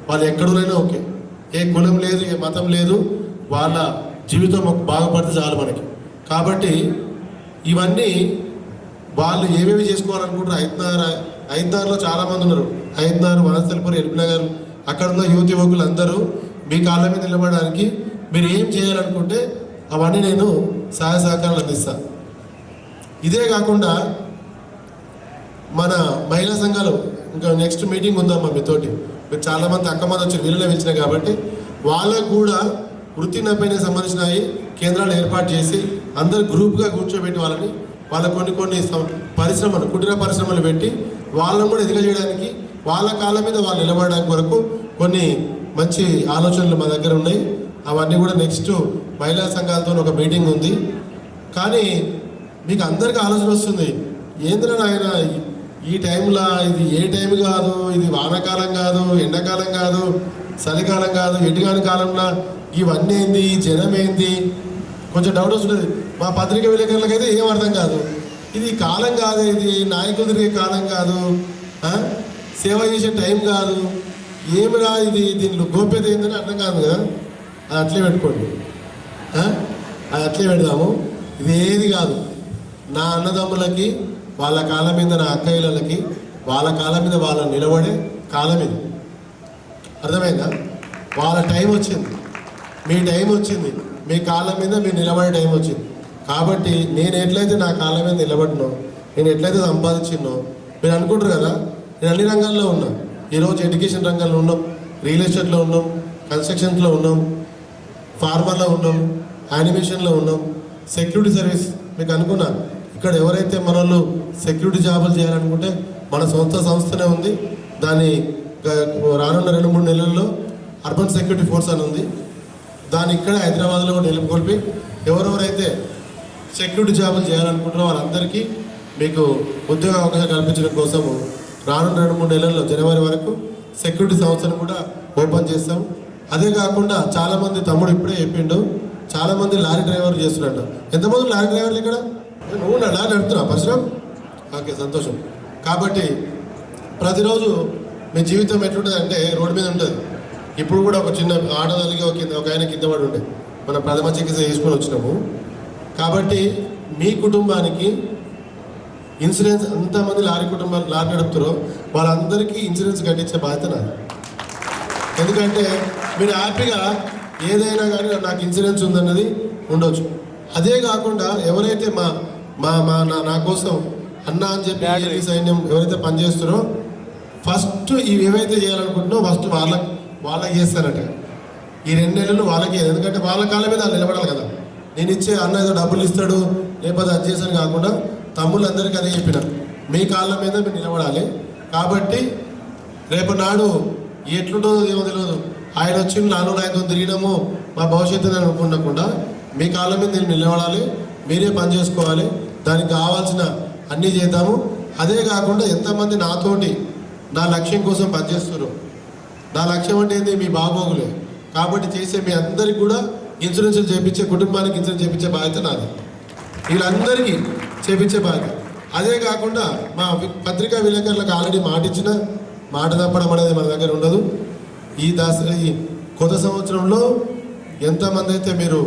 వాళ్ళు ఎక్కడైనా ఓకే, ఏ కులం లేదు, ఏ మతం లేదు, వాళ్ళ జీవితం బాగుపడితే చాలు మనకి. కాబట్టి ఇవన్నీ వాళ్ళు ఏమేమి చేసుకోవాలనుకుంటారు. ఐద్నార్లో చాలామంది ఉన్నారు, ఐద్నార్, వనస్థలిపురం, ఎల్బీనగర్, అక్కడ ఉన్న యువతి యువకులు అందరూ మీ కాళ్ళ మీద నిలబడడానికి మీరు ఏం చేయాలనుకుంటే అవన్నీ నేను సహాయ సహకారాలు అందిస్తాను. ఇదే కాకుండా మన మహిళా సంఘాలు ఇంకా నెక్స్ట్ మీటింగ్ ఉందమ్మా మీతోటి. మీరు చాలామంది అక్కమంది వచ్చి వీళ్ళనే పిలిచినాయి కాబట్టి వాళ్ళకు కూడా వృత్తి నైపుణ్యానికి సంబంధించిన కేంద్రాలు ఏర్పాటు చేసి అందరు గ్రూప్గా కూర్చోబెట్టి వాళ్ళ కొన్ని పరిశ్రమలు, కుటీర పరిశ్రమలు పెట్టి వాళ్ళని కూడా ఎదగజేయడానికి, వాళ్ళ కాళ్ళ మీద వాళ్ళు నిలబడడానికి వరకు కొన్ని మంచి ఆలోచనలు మా దగ్గర ఉన్నాయి. అవన్నీ కూడా నెక్స్ట్ మహిళా సంఘాలతో ఒక మీటింగ్ ఉంది. కానీ మీకు అందరికీ ఆలోచన వస్తుంది, ఏంద్రా నాయన ఈ టైంలో ఇది ఏ టైం కాదు, ఇది వానాకాలం కాదు, ఎండాకాలం కాదు, చలికాలం కాదు, ఎటుగాని కాలంలో ఇవన్నీ ఏంది, ఈ జనం ఏంది, కొంచెం డౌట్ వస్తుంది. మా పత్రిక విలేకరులకైతే ఏం అర్థం కాదు. ఇది కాలం కాదు, ఇది నాయకులు తిరిగే కాలం కాదు, సేవ చేసే టైం కాదు, ఏమిరా ఇది, దీనిలో గోప్యత ఏందని అర్థం కాదు కదా. అది అట్లే పెట్టుకోండి, అది అట్లే పెడదాము. ఇది ఏది కాదు, నా అన్నదమ్ములకి వాళ్ళ కాళ్ళ మీద, నా అక్కయ్యలకి వాళ్ళ కాళ్ళ మీద వాళ్ళ నిలబడే కాలం ఇది. అర్థమైందా? వాళ్ళ టైం వచ్చింది, మీ టైం వచ్చింది, మీ కాళ్ళ మీద మీరు నిలబడే టైం వచ్చింది. కాబట్టి నేను ఎట్లయితే నా కాళ్ళ మీద నిలబడినో, నేను ఎట్లయితే సంపాదించినో, మీరు అనుకుంటారు కదా నేను అన్ని రంగాల్లో ఉన్నా. ఈరోజు ఎడ్యుకేషన్ రంగంలో ఉన్నాం, రియల్ ఎస్టేట్లో ఉన్నాం, కన్స్ట్రక్షన్స్లో ఉన్నాం, ఫార్మర్లో ఉన్నాం, యానిమేషన్లో ఉన్నాం, సెక్యూరిటీ సర్వీస్. మీకు అనుకున్నా ఇక్కడ ఎవరైతే మన వాళ్ళు సెక్యూరిటీ జాబులు చేయాలనుకుంటే మన సొంత సంస్థనే ఉంది. దాన్ని రానున్న 2-3 నెలల్లో అర్బన్ సెక్యూరిటీ ఫోర్స్ అని ఉంది. దాన్ని ఇక్కడ హైదరాబాద్లో నెలకొల్పి ఎవరెవరైతే సెక్యూరిటీ జాబులు చేయాలనుకుంటున్నారో వాళ్ళందరికీ మీకు ఉద్యోగ అవకాశం కల్పించడం కోసము రానున్న 2-3 నెలల్లో జనవరి వరకు సెక్యూరిటీ సంస్థను కూడా ఓపెన్ చేస్తాం. అదే కాకుండా చాలామంది తమ్ముడు ఇప్పుడే చెప్పిండు, చాలామంది లారీ డ్రైవర్లు చేస్తున్నట్ట. ఎంతమంది లారీ డ్రైవర్లు ఇక్కడ? నువ్వు నా లారీ నడుపుతున్నా పరశురామ్? ఓకే, సంతోషం. కాబట్టి ప్రతిరోజు మీ జీవితం ఎట్లుంటుంది అంటే రోడ్డు మీద ఉంటుంది. ఇప్పుడు కూడా ఒక చిన్న ఆటో తల్లిగా ఒక ఆయన కింద పడి ఉండే, మన ప్రథమ చికిత్స చేసుకొని వచ్చినాము. కాబట్టి మీ కుటుంబానికి ఇన్సూరెన్స్, ఎంతమంది లారీ కుటుంబాలు లారీ నడుపుతారో వాళ్ళందరికీ ఇన్సూరెన్స్ కట్టించే బాధ్యత నాది. ఎందుకంటే మీరు హ్యాపీగా ఏదైనా కానీ నాకు ఇన్సూరెన్స్ ఉందన్నది ఉండొచ్చు. అదే కాకుండా ఎవరైతే నా కోసం అన్న అని చెప్పి సైన్యం ఎవరైతే పనిచేస్తారో ఫస్ట్ ఇవి ఏవైతే చేయాలనుకుంటున్నారో ఫస్ట్ వాళ్ళకి చేస్తారట. ఈ 2 నెలలు వాళ్ళకి, ఎందుకంటే వాళ్ళ కాళ్ళ మీద వాళ్ళు నిలబడాలి కదా. నేను ఇచ్చే అన్న ఏదో డబ్బులు ఇస్తాడు లేకపోతే అది చేశాను కాకుండా తమ్ముళ్ళందరికీ అదే చెప్పిన, మీ కాళ్ళ మీద మీరు నిలబడాలి. కాబట్టి రేపు నాడు ఎట్లుంటుందో ఏమో తెలియదు, ఆయన వచ్చి నాను ఆయనతో తిరిగినాము మా భవిష్యత్తు అనుకునకుండా మీ కాళ్ళ మీద నేను నిలబడాలి, మీరే పని చేసుకోవాలి, దానికి కావాల్సిన అన్నీ చేద్దాము. అదే కాకుండా ఎంతమంది నాతోటి నా లక్ష్యం కోసం పనిచేస్తున్నారు. నా లక్ష్యం అంటే ఏంటి? మీ బాగోగులే. కాబట్టి చేసే మీ అందరికీ కూడా ఇన్సూరెన్స్లు చేయించే, కుటుంబానికి ఇన్సూరెన్స్ చేయించే బాధ్యత నాది, వీళ్ళందరికీ చేయించే బాధ్యత. అదే కాకుండా మా పత్రికా విలేకరులకు ఆల్రెడీ మాట ఇచ్చిన, మాట తప్పడం అనేది మన దగ్గర ఉండదు. ఈ కొత్త సంవత్సరంలో ఎంతమంది అయితే మీరు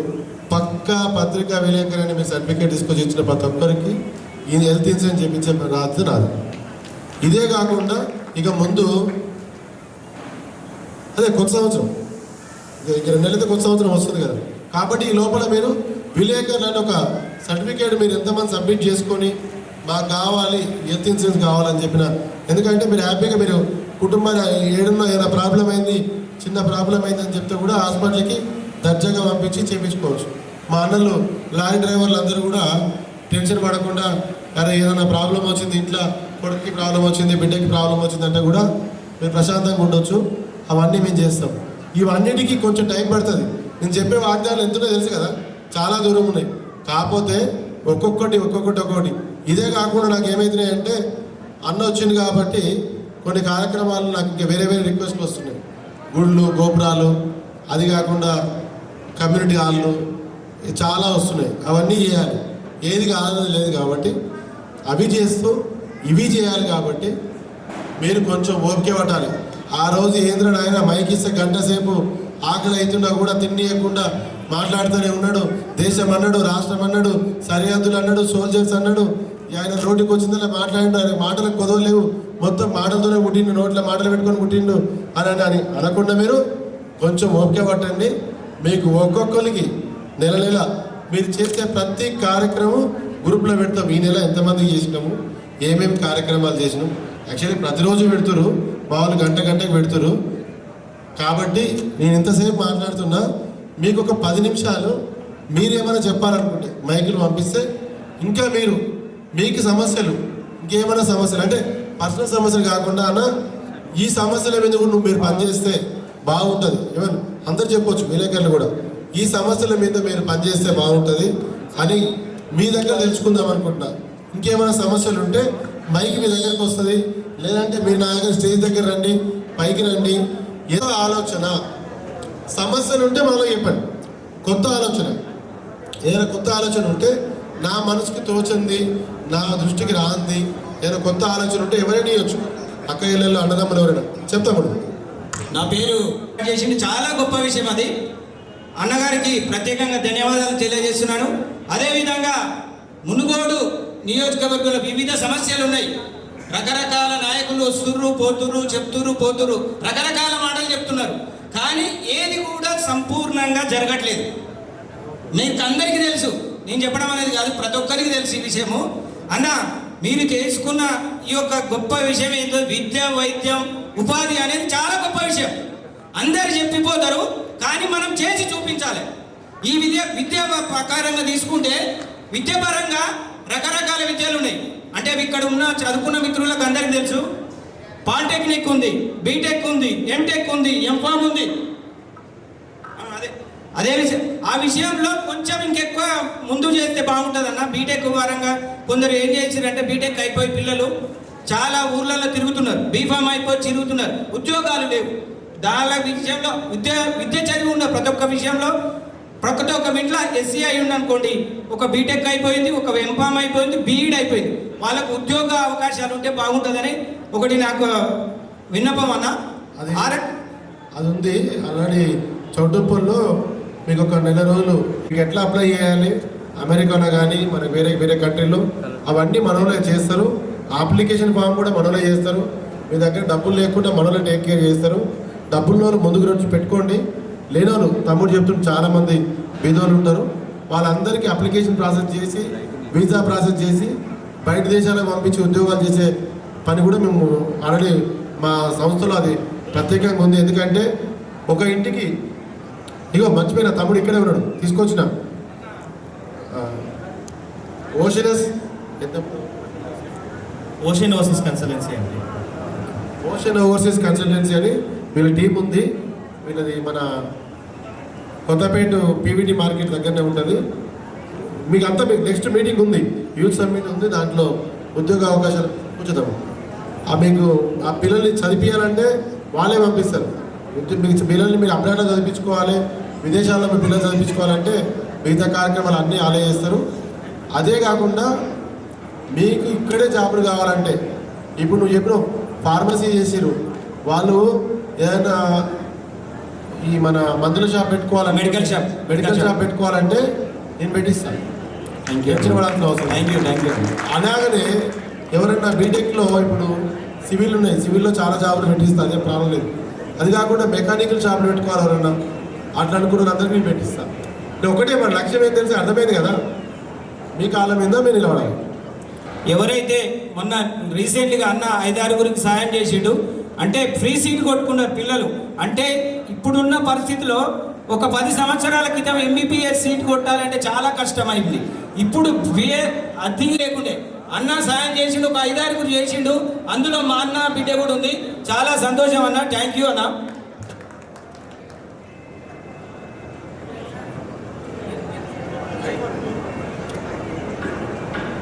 పక్కా పత్రికా విలేకరని మీరు సర్టిఫికేట్ తీసుకొచ్చి ఇచ్చిన ప్రతి ఒక్కరికి ఈ హెల్త్ ఇన్సూరెన్స్ చేయించే బాధ్యత నాది. ఇదే కాకుండా ఇక ముందు అదే కొత్త సంవత్సరం, ఇక 2 నెలలైతే కొత్త సంవత్సరం వస్తుంది కదా. కాబట్టి ఈ లోపల మీరు విలేకరులు అని ఒక సర్టిఫికేట్ మీరు ఎంతమంది సబ్మిట్ చేసుకొని మాకు కావాలి హెల్త్ ఇన్సూరెన్స్ కావాలని చెప్పిన, ఎందుకంటే మీరు హ్యాపీగా మీరు కుటుంబాన్ని ఏదైనా ప్రాబ్లం అయింది, చిన్న ప్రాబ్లం అయిందని చెప్తే కూడా హాస్పిటల్కి దర్జాగా పంపించి చేయించుకోవచ్చు. మా అన్నలు లారీ డ్రైవర్లు అందరూ కూడా టెన్షన్ పడకుండా, అరే ఏదైనా ప్రాబ్లం వచ్చింది, ఇంట్లో కొడుకుకి ప్రాబ్లం వచ్చింది, బిడ్డకి ప్రాబ్లం వచ్చిందంటే కూడా మీరు ప్రశాంతంగా ఉండొచ్చు. అవన్నీ మేము చేస్తాం. ఇవన్నిటికీ కొంచెం టైం పడుతుంది. నేను చెప్పే వాగ్దానాలు ఎంతనో తెలుసు కదా, చాలా దూరం ఉన్నాయి. కాకపోతే ఒక్కొక్కటి. ఇదే కాకుండా నాకు ఏమవుతున్నాయంటే అన్న వచ్చింది కాబట్టి కొన్ని కార్యక్రమాలు నాకు ఇంకా వేరే రిక్వెస్ట్లు వస్తున్నాయి. గుళ్ళు, గోపురాలు, అది కాకుండా కమ్యూనిటీ హాళ్ళు, చాలా వస్తున్నాయి, అవన్నీ చేయాలి. ఏది కాదన్నది లేదు కాబట్టి అవి చేస్తూ ఇవి చేయాలి. కాబట్టి మీరు కొంచెం ఓపిక పట్టాలి. ఆ రోజు ఏంద్ర ఆయన మైక్ ఇస్తే గంట సేపు ఆకలి అవుతున్నా కూడా తినియకుండా మాట్లాడుతూనే ఉన్నాడు. దేశం అన్నాడు, రాష్ట్రం అన్నాడు, సరిహద్దులు అన్నాడు, సోల్జర్స్ అన్నాడు. ఆయన నోటికి వచ్చిందలా మాట్లాడిన ఆయన మాటలకు కొదవలేవు, మొత్తం మాటలతోనే పుట్టిండు, నోట్లో మాటలు పెట్టుకొని పుట్టిండు అని అనకుండా మీరు కొంచెం ఓపిక పట్టండి. మీకు ఒక్కొక్కరికి నెల నెల మీరు చేసే ప్రతి కార్యక్రమం గ్రూప్లో పెడతాం. ఈ నెల ఎంతమందికి చేసినాము, ఏమేమి కార్యక్రమాలు చేసినాం. యాక్చువల్లీ ప్రతిరోజు పెడుతురు, మామూలు గంటకి పెడుతురు. కాబట్టి నేను ఇంతసేపు మాట్లాడుతున్నా, మీకు ఒక 10 నిమిషాలు మీరేమైనా చెప్పాలనుకుంటే మైకులు పంపిస్తే, ఇంకా మీకు సమస్యలు ఇంకేమైనా సమస్యలు అంటే పర్సనల్ సమస్యలు కాకుండా అన్న ఈ సమస్యల మీద కూడా మీరు పనిచేస్తే బాగుంటుంది. ఏమన్నా అందరు చెప్పొచ్చు, విలేకరులు కూడా ఈ సమస్యల మీద మీరు పనిచేస్తే బాగుంటుంది అని మీ దగ్గర తెలుసుకుందాం అనుకుంటున్నా. ఇంకేమైనా సమస్యలు ఉంటే మైక్ మీ దగ్గరకు వస్తుంది, లేదంటే మీరు నా దగ్గర స్టేజ్ దగ్గర రండి, పైకి రండి. ఏదో ఆలోచన సమస్యలు ఉంటే మనలో చెప్పండి. కొత్త ఆలోచన ఏదైనా కొత్త ఆలోచన ఉంటే, నా మనసుకి తోచింది, నా దృష్టికి రాంది ఏదైనా కొత్త ఆలోచన ఉంటే ఎవరైనా ఇవ్వచ్చు. అక్క ఇళ్ళల్లో అన్నదమ్మలు ఎవరైనా చెప్తాము. నా పేరు చేసింది చాలా గొప్ప విషయం. అది అన్నగారికి ప్రత్యేకంగా ధన్యవాదాలు తెలియజేస్తున్నాను. అదేవిధంగా మునుగోడు నియోజకవర్గంలో వివిధ సమస్యలు ఉన్నాయి. రకరకాల నాయకులు వస్తుర్రు పోతుర్రు, చెప్తుర్రు పోతుర్రు, రకరకాల మాటలు చెప్తున్నారు. కానీ ఏది కూడా సంపూర్ణంగా జరగట్లేదు. మీకు అందరికీ తెలుసు, నేను చెప్పడం అనేది కాదు, ప్రతి ఒక్కరికి తెలుసు ఈ విషయము. అన్న మీరు చేసుకున్న ఈ యొక్క గొప్ప విషయం ఏంటో, విద్య, వైద్యం, ఉపాధి అనేది చాలా గొప్ప విషయం. అందరు చెప్పిపోతారు, కానీ మనం చేసి చూపించాలి. ఈ విద్య ప్రకారంగా తీసుకుంటే విద్యాపరంగా రకరకాల విద్యలు ఉన్నాయి. అంటే ఇక్కడ ఉన్న చదువుకున్న మిత్రులకు అందరికీ తెలుసు, పాలిటెక్నిక్ ఉంది, బీటెక్ ఉంది, ఎంటెక్ ఉంది, ఎంఫామ్ ఉంది. అదే విషయం, ఆ విషయంలో కొంచెం ఇంకెక్కువ ముందు చేస్తే బాగుంటుంది అన్న. బీటెక్ పరంగా కొందరు ఏం చేశారంటే, బీటెక్ అయిపోయి పిల్లలు చాలా ఊర్లలో తిరుగుతున్నారు, బీఫామ్ అయిపోయి తిరుగుతున్నారు, ఉద్యోగాలు లేవు. దాని విషయంలో విద్య చదివి ఉన్న ప్రతి ఒక్క విషయంలో, ప్రతి ఒక్క ఇంట్లో ఎస్సీ అయి ఉందనుకోండి, ఒక బీటెక్ అయిపోయింది, ఒక ఎంఫామ్ అయిపోయింది, బీఈడ్ అయిపోయింది, వాళ్ళకు ఉద్యోగ అవకాశాలు ఉంటే బాగుంటుందని ఒకటి నాకు విన్నపం అన్న. అది ఉంది ఆల్రెడీ. చౌటుప్పల్లో మీకు ఒక నెల రోజులు మీకు ఎట్లా అప్లై చేయాలి, అమెరికాలో కానీ మన వేరే కంట్రీలో అవన్నీ మనోళ్ళే చేస్తారు. అప్లికేషన్ ఫామ్ కూడా మనోళ్ళే చేస్తారు. మీ దగ్గర డబ్బులు లేకుండా మనోళ్ళే టేక్ కేర్ చేస్తారు. డబ్బుల్లో ముందుకు నుంచి పెట్టుకోండి. లేనోళ్ళు తమ్ముడు చెప్తున్న చాలామంది బీదోళ్ళు ఉంటారు, వాళ్ళందరికీ అప్లికేషన్ ప్రాసెస్ చేసి, వీసా ప్రాసెస్ చేసి బయట దేశాలకు పంపించి ఉద్యోగాలు చేసే పని కూడా మేము ఆల్రెడీ మా సంస్థలో అది ప్రత్యేకంగా ఉంది. ఎందుకంటే ఒక ఇంటికి ఇగో మర్చిపోయిన తమ్ముడు ఇక్కడే ఉన్నాడు, తీసుకొచ్చిన ఓషన్ ఓవర్సీస్ కన్సల్టెన్సీ అండి. ఓషన్ ఓవర్సీస్ కన్సల్టెన్సీ అని వీళ్ళ టీం ఉంది. వీళ్ళది మన కొత్తపేట పీవీటీ మార్కెట్ దగ్గరనే ఉంటుంది. మీకు నెక్స్ట్ మీటింగ్ ఉంది, యూత్ సమ్మిట్ ఉంది, దాంట్లో ఉద్యోగ అవకాశాలు ఉంచుతాము. మీకు ఆ పిల్లల్ని చదివించాలంటే వాళ్ళే పంపిస్తారు. మీకు పిల్లల్ని మీరు అబ్రాడ్లో చదివించుకోవాలి, విదేశాల్లో మీ పిల్లలు చదివించుకోవాలంటే మిగతా కార్యక్రమాలు అన్నీ ఆలే చేస్తారు. అదే కాకుండా మీకు ఇక్కడే జాబులు కావాలంటే, ఇప్పుడు నువ్వు చెప్పిన ఫార్మసీ చేసిరు, వాళ్ళు ఏదైనా ఈ మన మందుల షాప్ పెట్టుకోవాలంటే, మెడికల్ షాప్ పెట్టుకోవాలంటే నేను పెట్టిస్తాను. అలాగనే ఎవరైనా బీటెక్లో ఇప్పుడు సివిల్ ఉన్నాయి, సివిల్లో చాలా జాబులు పెట్టిస్తాను, అదే ప్రాబ్లం లేదు. అది కాకుండా మెకానికల్ షాపులు పెట్టుకోవాలి ఎవరన్నా, అట్లా అనుకున్న అందరికీ నేను పెట్టిస్తాను. ఒకటే మన లక్ష్యం ఏం తెలిసి అర్థమైంది కదా, మీ కాలం మీద మీరు నిలబడాలి. ఎవరైతే మొన్న రీసెంట్గా అన్న 5-6 సాయం చేసిండు, అంటే ఫ్రీ సీట్ కొట్టుకున్నారు పిల్లలు. అంటే ఇప్పుడున్న పరిస్థితిలో ఒక 10 సంవత్సరాల క్రితం ఎంబీబీఎస్ సీట్ కొట్టాలంటే చాలా కష్టమైంది. ఇప్పుడు బిఏ అది లేకుండే అన్న సాయం చేసిండు, ఒక 5-6 చేసిండు. అందులో మా అన్న బిడ్డ కూడా ఉంది. చాలా సంతోషం అన్న, థ్యాంక్ యూ అన్న.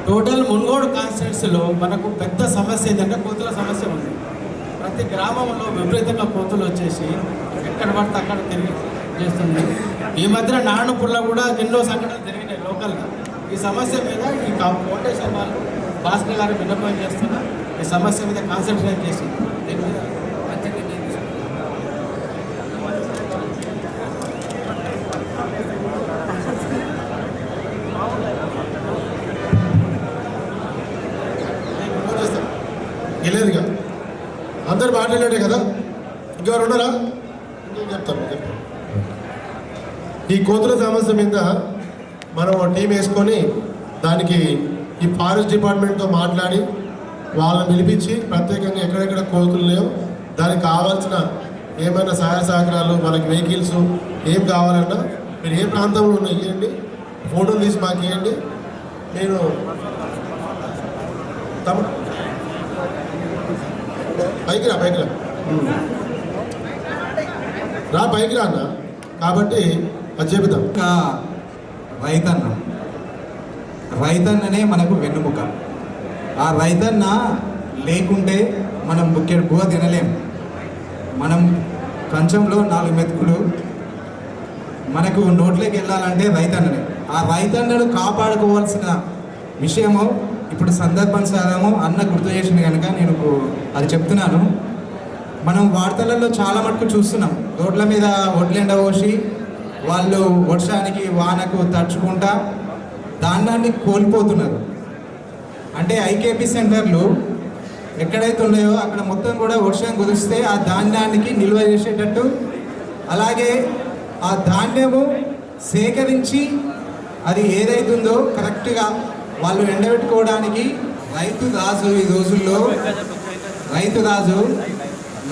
టోటల్ మున్గోడు కాన్స్టిట్యున్సీలో మనకు పెద్ద సమస్య ఏంటంటే కోతుల సమస్య ఉంది. ప్రతి గ్రామంలో విపరీతంగా కోతులు వచ్చేసి ఎక్కడ పడితే అక్కడ తిరిగి చేస్తుంది. ఈ మధ్యన నారాయణపూర్లో కూడా ఎన్నో సంఘటనలు జరిగినాయి లోకల్గా. ఈ సమస్య మీద ఈ ఫౌండేషన్ వాళ్ళు భాస్కర్ గారు విన్నపం చేస్తున్నారు. ఈ సమస్య మీద కాన్సన్ట్రేట్ చేసి దీని మీద మంచి నిర్ణయం తీసుకుంటున్నారు. వెళ్ళేదిగా అందరు మాట్లాడాడే కదా, ఇంకెవరు ఉన్నారా? నేను చెప్తాను. ఈ కోతుల సమస్య మీద మనం టీం వేసుకొని దానికి ఈ ఫారెస్ట్ డిపార్ట్మెంట్తో మాట్లాడి వాళ్ళని పిలిపించి ప్రత్యేకంగా ఎక్కడెక్కడ కోతులు లేవు దానికి కావాల్సిన ఏమైనా సహాయ సహకారాలు, మనకి వెహికల్స్ ఏం కావాలన్నా మీరు ఏ ప్రాంతంలో ఉన్న ఇవ్వండి, ఫోటోలు తీసి మాకు ఇవ్వండి. నేను పైకి రా పైకి రా అన్న. కాబట్టి అది చెబుతాం. ఇంకా రైతన్ననే మనకు వెన్నుముక. ఆ రైతన్న లేకుంటే మనం బుక్కెడు బువ్వ తినలేం. మనం కంచంలో 4 మెతుకులు మనకు నోట్లోకి వెళ్ళాలంటే రైతన్ననే. ఆ రైతన్నను కాపాడుకోవాల్సిన విషయము ఇప్పుడు సందర్భానుసారము అన్న గుర్తు చేసింది కనుక నేను అది చెప్తున్నాను. మనం వార్తలలో చాలా మటుకు చూస్తున్నాం, రోడ్ల మీద ఒడ్లెండ పోసి వాళ్ళు వర్షానికి వానకు తడుచుకుంటా ధాన్యాన్ని కోల్పోతున్నారు. అంటే ఐకేపీ సెంటర్లు ఎక్కడైతే ఉన్నాయో అక్కడ మొత్తం కూడా వర్షం కురిస్తే ఆ ధాన్యానికి నిల్వ చేసేటట్టు, అలాగే ఆ ధాన్యము సేకరించి అది ఏదైతుందో కరెక్ట్గా వాళ్ళు ఎండబెట్టుకోవడానికి రైతు రాజు ఈ రోజుల్లో రైతు రాజు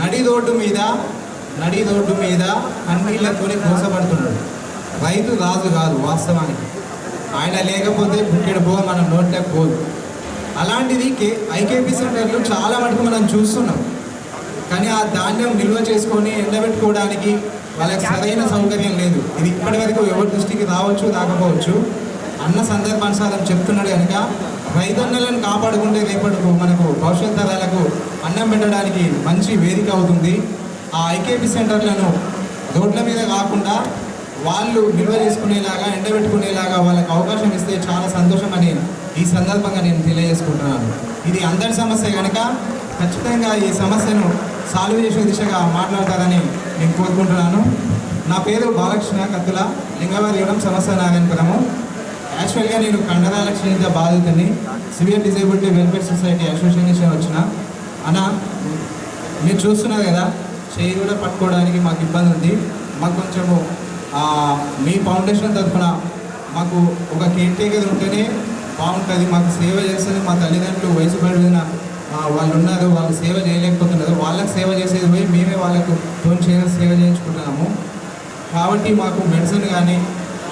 నడి రోడ్డు మీద కన్నీళ్ళతోనే మోసపడుతున్నాడు. రైతు రాజు కాదు వాస్తవానికి. ఆయన లేకపోతే బుక్కెడు బువ్వ మనం నోట్లోకి పోదు. అలాంటిది ఐకేపీ సెంటర్లు చాలా మటుకు మనం చూస్తున్నాం. కానీ ఆ ధాన్యం నిల్వ చేసుకొని ఎండబెట్టుకోవడానికి వాళ్ళకి సరైన సౌకర్యం లేదు. ఇది ఇప్పటి వరకు ఎవరి దృష్టికి రాకపోవచ్చు. అన్న సందర్భానుసారం చెప్తున్నాడు కనుక రైతన్నలను కాపాడుకుంటే రేపటికు మనకు భవిష్యత్ తరాలకు అన్నం పెట్టడానికి మంచి వేదిక అవుతుంది. ఆ ఐకేపీ సెంటర్లను రోడ్ల మీద కాకుండా వాళ్ళు నిల్వ చేసుకునేలాగా ఎండబెట్టుకునేలాగా వాళ్ళకి అవకాశం ఇస్తే చాలా సంతోషం అని ఈ సందర్భంగా నేను తెలియజేసుకుంటున్నాను. ఇది అందరి సమస్య కనుక ఖచ్చితంగా ఈ సమస్యను సాల్వ్ చేసే దిశగా మాట్లాడతారని నేను కోరుకుంటున్నాను. నా పేరు బాలకృష్ణ కత్తుల, లింగవారిగూడెం సమస్య నారాయణపురము. యాక్చువల్గా నేను కండరాల క్షీణత బాధితుని, severe disability welfare society association వచ్చిన. అన్న మీరు చూస్తున్నారు కదా, చేయి కూడా పట్టుకోవడానికి మాకు ఇబ్బంది ఉంది. మాకు కొంచెము మీ ఫౌండేషన్ తరఫున మాకు ఒక కేర్ టేకర్ ఉంటేనే బాగుంటుంది. మాకు సేవ చేస్తుంది. మా తల్లిదండ్రులు వయసు పడిన వాళ్ళు ఉన్నారు, వాళ్ళు సేవ చేయలేకపోతున్నారు. వాళ్ళకి సేవ చేసేది పోయి మేమే వాళ్ళకు సేవ చేయించుకుంటున్నాము. కాబట్టి మాకు మెడిసిన్ కానీ,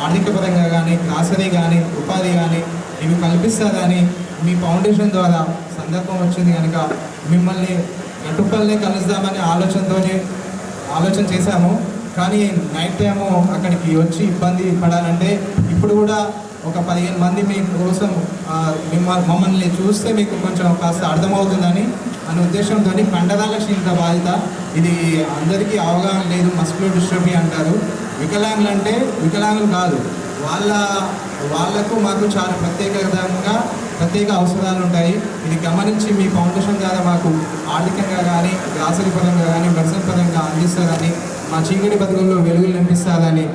ఆర్థిక పరంగా కానీ, గ్రాసరీ కానీ, ఉపాధి కానీ ఇవి కల్పిస్తారని మీ ఫౌండేషన్ ద్వారా సందర్భం వచ్చింది కనుక మిమ్మల్ని గట్టుపల్లనే కలుద్దామని ఆలోచన చేశాము. కానీ నైట్ టైము అక్కడికి వచ్చి ఇబ్బంది పడాలంటే ఇప్పుడు కూడా ఒక 15 మంది మీ కోసం మమ్మల్ని చూస్తే మీకు కొంచెం కాస్త అర్థమవుతుందని అనే ఉద్దేశంతో కండరాల క్షీణత బాధిత, ఇది అందరికీ అవగాహన లేదు. మస్కులర్ డిస్ట్రోఫీ అంటారు. వికలాంగులు అంటే వికలాంగులు కాదు, వాళ్ళకు మాకు చాలా ప్రత్యేక అవసరాలు ఉంటాయి. ఇది గమనించి మీ ఫౌండేషన్ ద్వారా మాకు ఆర్థికంగా కానీ, గ్రాసరీ పరంగా కానీ, మెడిసిన్ పరంగా అందిస్తారని, మా చీకటి బతుకుల్లో వెలుగులు నింపిస్తారని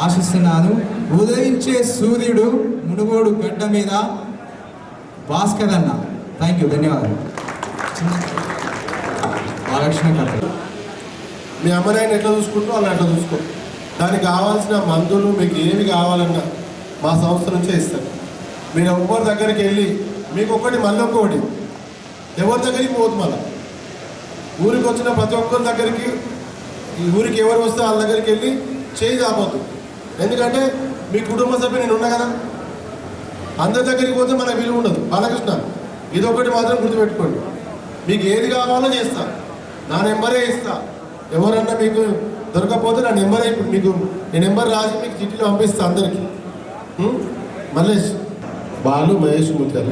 ఆశిస్తున్నాను. ఉదయించే సూర్యుడు మునుగోడు గడ్డ మీద భాస్కర్ అన్న. థ్యాంక్ యూ, ధన్యవాదాలు. బాలకృష్ణ కథ. మీ అమ్మనాయని ఎట్లా చూసుకుంటూ వాళ్ళని అట్లా చూసుకో. దానికి కావాల్సిన మందులు మీకు ఏవి కావాలన్నా మా సంస్థ నుంచే ఇస్తారు. మీరు ఒక్కరి దగ్గరికి వెళ్ళి మీకు ఒకటి మళ్ళీ ఒక్కొక్కటి ఎవరి దగ్గరికి పోదు. మళ్ళీ ఊరికి వచ్చిన ప్రతి ఒక్కరి దగ్గరికి, ఈ ఊరికి ఎవరు వస్తే వాళ్ళ దగ్గరికి వెళ్ళి చేయి రాబోతు. ఎందుకంటే మీ కుటుంబ సభ్యులు నేను ఉన్నా కదా, అందరి దగ్గరికి పోతే మనకు విలువ ఉండదు. బాలకృష్ణ ఇదొకటి మాత్రం గుర్తుపెట్టుకోండి. మీకు ఏది కావాలో చేస్తా, నా నెంబరే ఇస్తా. ఎవరన్నా మీకు దొరకపోతే నా నెంబరే, ఇప్పుడు మీకు ఈ నెంబర్ రాసి మీకు చిట్టీలో పంపిస్తా అందరికీ. మల్లేష్, బాలు, మహేష్, ముత్యాల.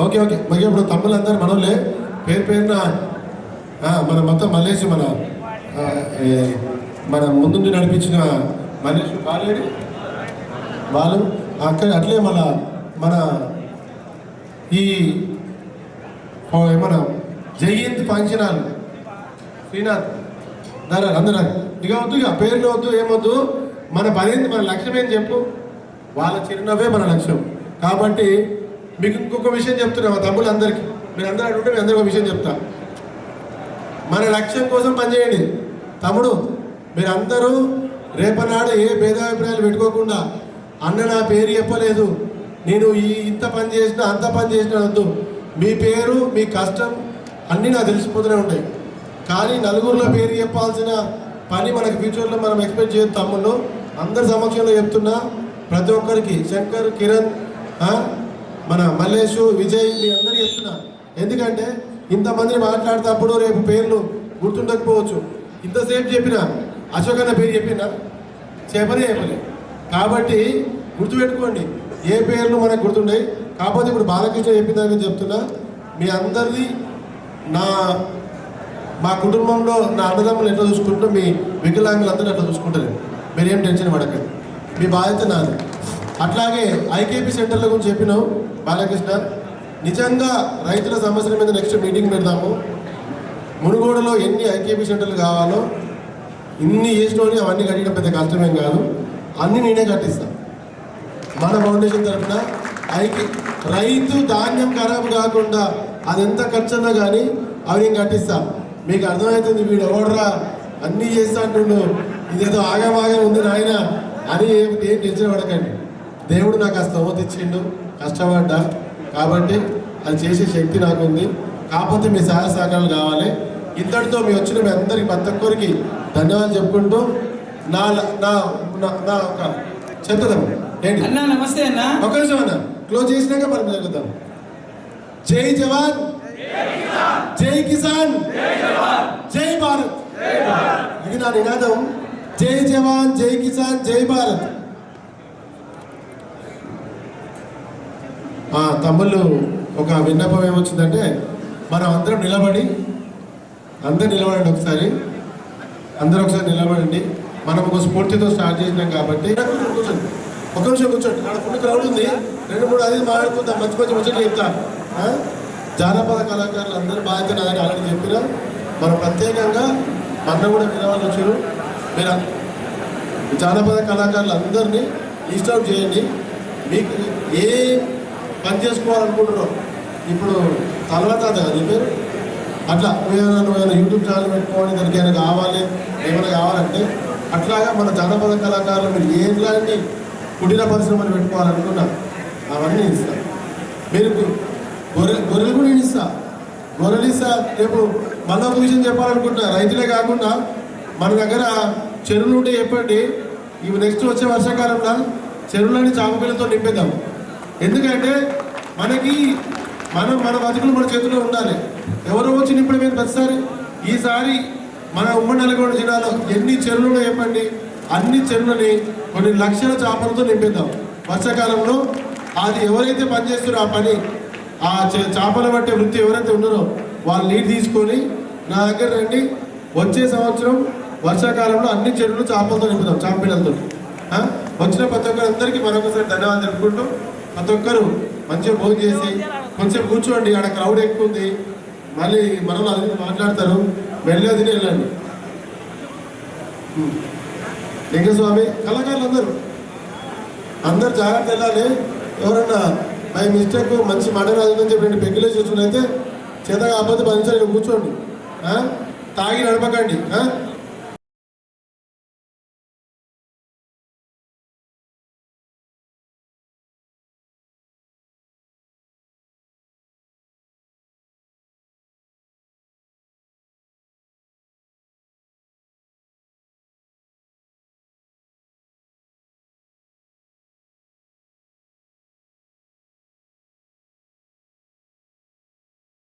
ఓకే మరి ఇప్పుడు తమ్ముళ్ళందరూ మనోళ్ళే, పేరున మన మొత్తం మల్లేష్, మన మన ముందుండి నడిపించిన మనీష్ బాలేడు వాళ్ళు అక్కడ అట్లే మన ఈ మన జయంత్ ఫంక్షన్ హాల్ శ్రీనాథ్ దారా అందరూ ఇక వద్దు, ఇక పేర్లు వద్దు, ఏమొద్దు. మన లక్ష్యం ఏం చెప్పు, వాళ్ళ చిరునవ్వే మన లక్ష్యం. కాబట్టి మీకు ఇంకొక విషయం చెప్తున్నా మా తమ్ముళ్ళందరికీ, మీరు అందరూ అడుగుంటే మీ అందరికీ ఒక విషయం చెప్తా. మన లక్ష్యం కోసం పనిచేయండి. తమ్ముడు మీరందరూ రేపనాడు ఏ భేదాభిప్రాయాలు పెట్టుకోకుండా, అన్న నా పేరు చెప్పలేదు, నేను ఇంత పని చేసినా అంత పని చేసినా వద్దు, మీ పేరు మీ కష్టం అన్నీ నాకు తెలిసిపోతూనే ఉంటాయి. కానీ నలుగురిలో పేరు చెప్పాల్సిన పని మనకి ఫ్యూచర్లో మనం ఎక్స్పెక్ట్ చేయదు. తమ్ముళ్ళు అందరి సమక్షంలో చెప్తున్నా, ప్రతి ఒక్కరికి శంకర్, కిరణ్, మన మల్లేషు, విజయ్, మీ అందరికీ చెప్తున్నా. ఎందుకంటే ఇంతమందిని మాట్లాడేటప్పుడు రేపు పేర్లు గుర్తుండకపోవచ్చు. ఇంతసేపు చెప్పిన అశోక్ అన్న పేరు చెప్పలే. కాబట్టి గుర్తుపెట్టుకోండి, ఏ పేర్లు మనకు గుర్తుండే. కాకపోతే ఇప్పుడు బాలకృష్ణ చెప్పిందని చెప్తున్నా, మీ అందరిది మా కుటుంబంలో నా అన్నదమ్ములు ఎట్లా చూసుకుంటారో మీ వికలాంగులందరూ అట్లా చూసుకుంటారు. మీరేం టెన్షన్ పడకండి, మీ బాధ్యత నాది. అట్లాగే ఐకేపీ సెంటర్ల గురించి చెప్పినావు బాలకృష్ణ. నిజంగా రైతుల సమస్యల మీద నెక్స్ట్ మీటింగ్ పెడదాము. మునుగోడులో ఎన్ని ఐకేపీ సెంటర్లు కావాలో ఇన్ని చేసినోని అవన్నీ కట్టడం పెద్ద కష్టమేం కాదు, అన్నీ నేనే కట్టిస్తాను. మన ఫౌండేషన్ తరఫున రైతు ధాన్యం ఖరాబు కాకుండా అది ఎంత ఖర్చు అన్నా కానీ అవి నేను కట్టిస్తాను. మీకు అర్థమవుతుంది, వీడు ఎవడరా అన్నీ చేస్తా అంటుండు, ఇదేదో ఆగమాగా ఉంది నాయన అని ఏం టెన్షన్ పడకండి. దేవుడు నాకు ఆ స్తోమత ఇచ్చిండు, కష్టపడ్డా కాబట్టి అది చేసే శక్తి నాకు ఉంది. కాకపోతే మీ సహాయ సహకారాలు కావాలి. ఇంతటితో మీ వచ్చిన మీ అందరికి ప్రతి ఒక్కరికి ధన్యవాదాలు చెప్పుకుంటూ నా ఒక చెప్తాం ఏంటి అన్న. నమస్తే అన్న. ఒక నిమిషం అన్న, క్లోజ్ చేసినాక మనం జరుగుతాం. జై జవాన్, జై కిసాన్, జై భారత్. ఇది నా నినాదం. జై జవాన్, జై కిసాన్, జై భారత్. తమ్ముళ్ళు ఒక విన్నపం ఏమొచ్చిందంటే, మనం అందరం నిలబడండి ఒకసారి. అందరూ ఒకసారి నిలబడండి. మనం ఒక స్ఫూర్తితో స్టార్ట్ చేసినాం కాబట్టి కూర్చోండి, ఒక నిమిషం కూర్చోండి. అక్కడ ఫుల్ క్రౌడ్ ఉంది, 2-3 అది మాట్లాడుకుందాం, మంచి ముచ్చట్లు చెప్తా. జానపద కళాకారులు అందరూ బాధ్యత నాదని ఆల్రెడీ చెప్పినా. మనం ప్రత్యేకంగా మన కూడా వినవాళ్ళు వచ్చారు. మీరు జానపద కళాకారులు అందరినీ లిస్ట్ అవుట్ చేయండి. మీకు ఏ పని చేసుకోవాలనుకుంటున్నారో, ఇప్పుడు తర్వాత కదా నీ పేరు, అట్లా నువ్వేమైనా యూట్యూబ్ ఛానల్ పెట్టుకోవాలి, దానికి ఏమైనా కావాలంటే అట్లాగా మన జానపద కళాకారులు మీరు ఎలాంటి కుటీర పరిశ్రమలు పెట్టుకోవాలనుకున్నా అవన్నీ ఇస్తాను. మీరు గొర్రెలు కూడా గొర్రెలు ఇస్తా. రేపు మళ్ళీ ఒక విషయం చెప్పాలనుకుంటున్నా, రైతులే కాకుండా మన దగ్గర చెరువులు ఉంటే చెప్పండి. ఇవి నెక్స్ట్ వచ్చే వర్షాకాలంలో చెరువులని చాపపిల్లతో నింపేద్దాం. ఎందుకంటే మన బతుకులు మన చేతిలో ఉండాలి. ఎవరో వచ్చి నింపడమే ప్రతిసారి. ఈసారి మన ఉమ్మడి నల్గొండ జిల్లాలో ఎన్ని చెరువులు చెప్పండి, అన్ని చెరువులని కొన్ని లక్షల చేపలతో నింపేద్దాం. వర్షాకాలంలో అది ఎవరైతే పనిచేస్తారో ఆ పని, ఆ చేపల పట్టే వృత్తి ఎవరైతే ఉన్నారో వాళ్ళు నీరు తీసుకొని నా దగ్గర రండి. వచ్చే సంవత్సరం వర్షాకాలంలో అన్ని చెరువులు చేపలతో నింపుదాం, చాపపిల్లలతో. వచ్చిన ప్రతి ఒక్కరందరికీ మరొకసారి ధన్యవాదాలు తెలుపుకుంటూ, ప్రతి ఒక్కరు మంచిగా భోజనం చేసి కొంచెం కూర్చోండి. ఆడ క్రౌడ్ ఎక్కువ ఉంది, మళ్ళీ మనం అది మాట్లాడతారు. వెళ్ళేది వెళ్ళండి. లింగస్వామి కళాకారులు అందరూ జాగ్రత్త వెళ్ళాలి. ఎవరన్నా బై మిస్టేక్ మంచి మాట రాదని చెప్పి 2 పెగ్గులే చూసుకుని అయితే చేత కాకపోతే 10 నిమిషాలు కూర్చోండి. తాగి నడపకండి.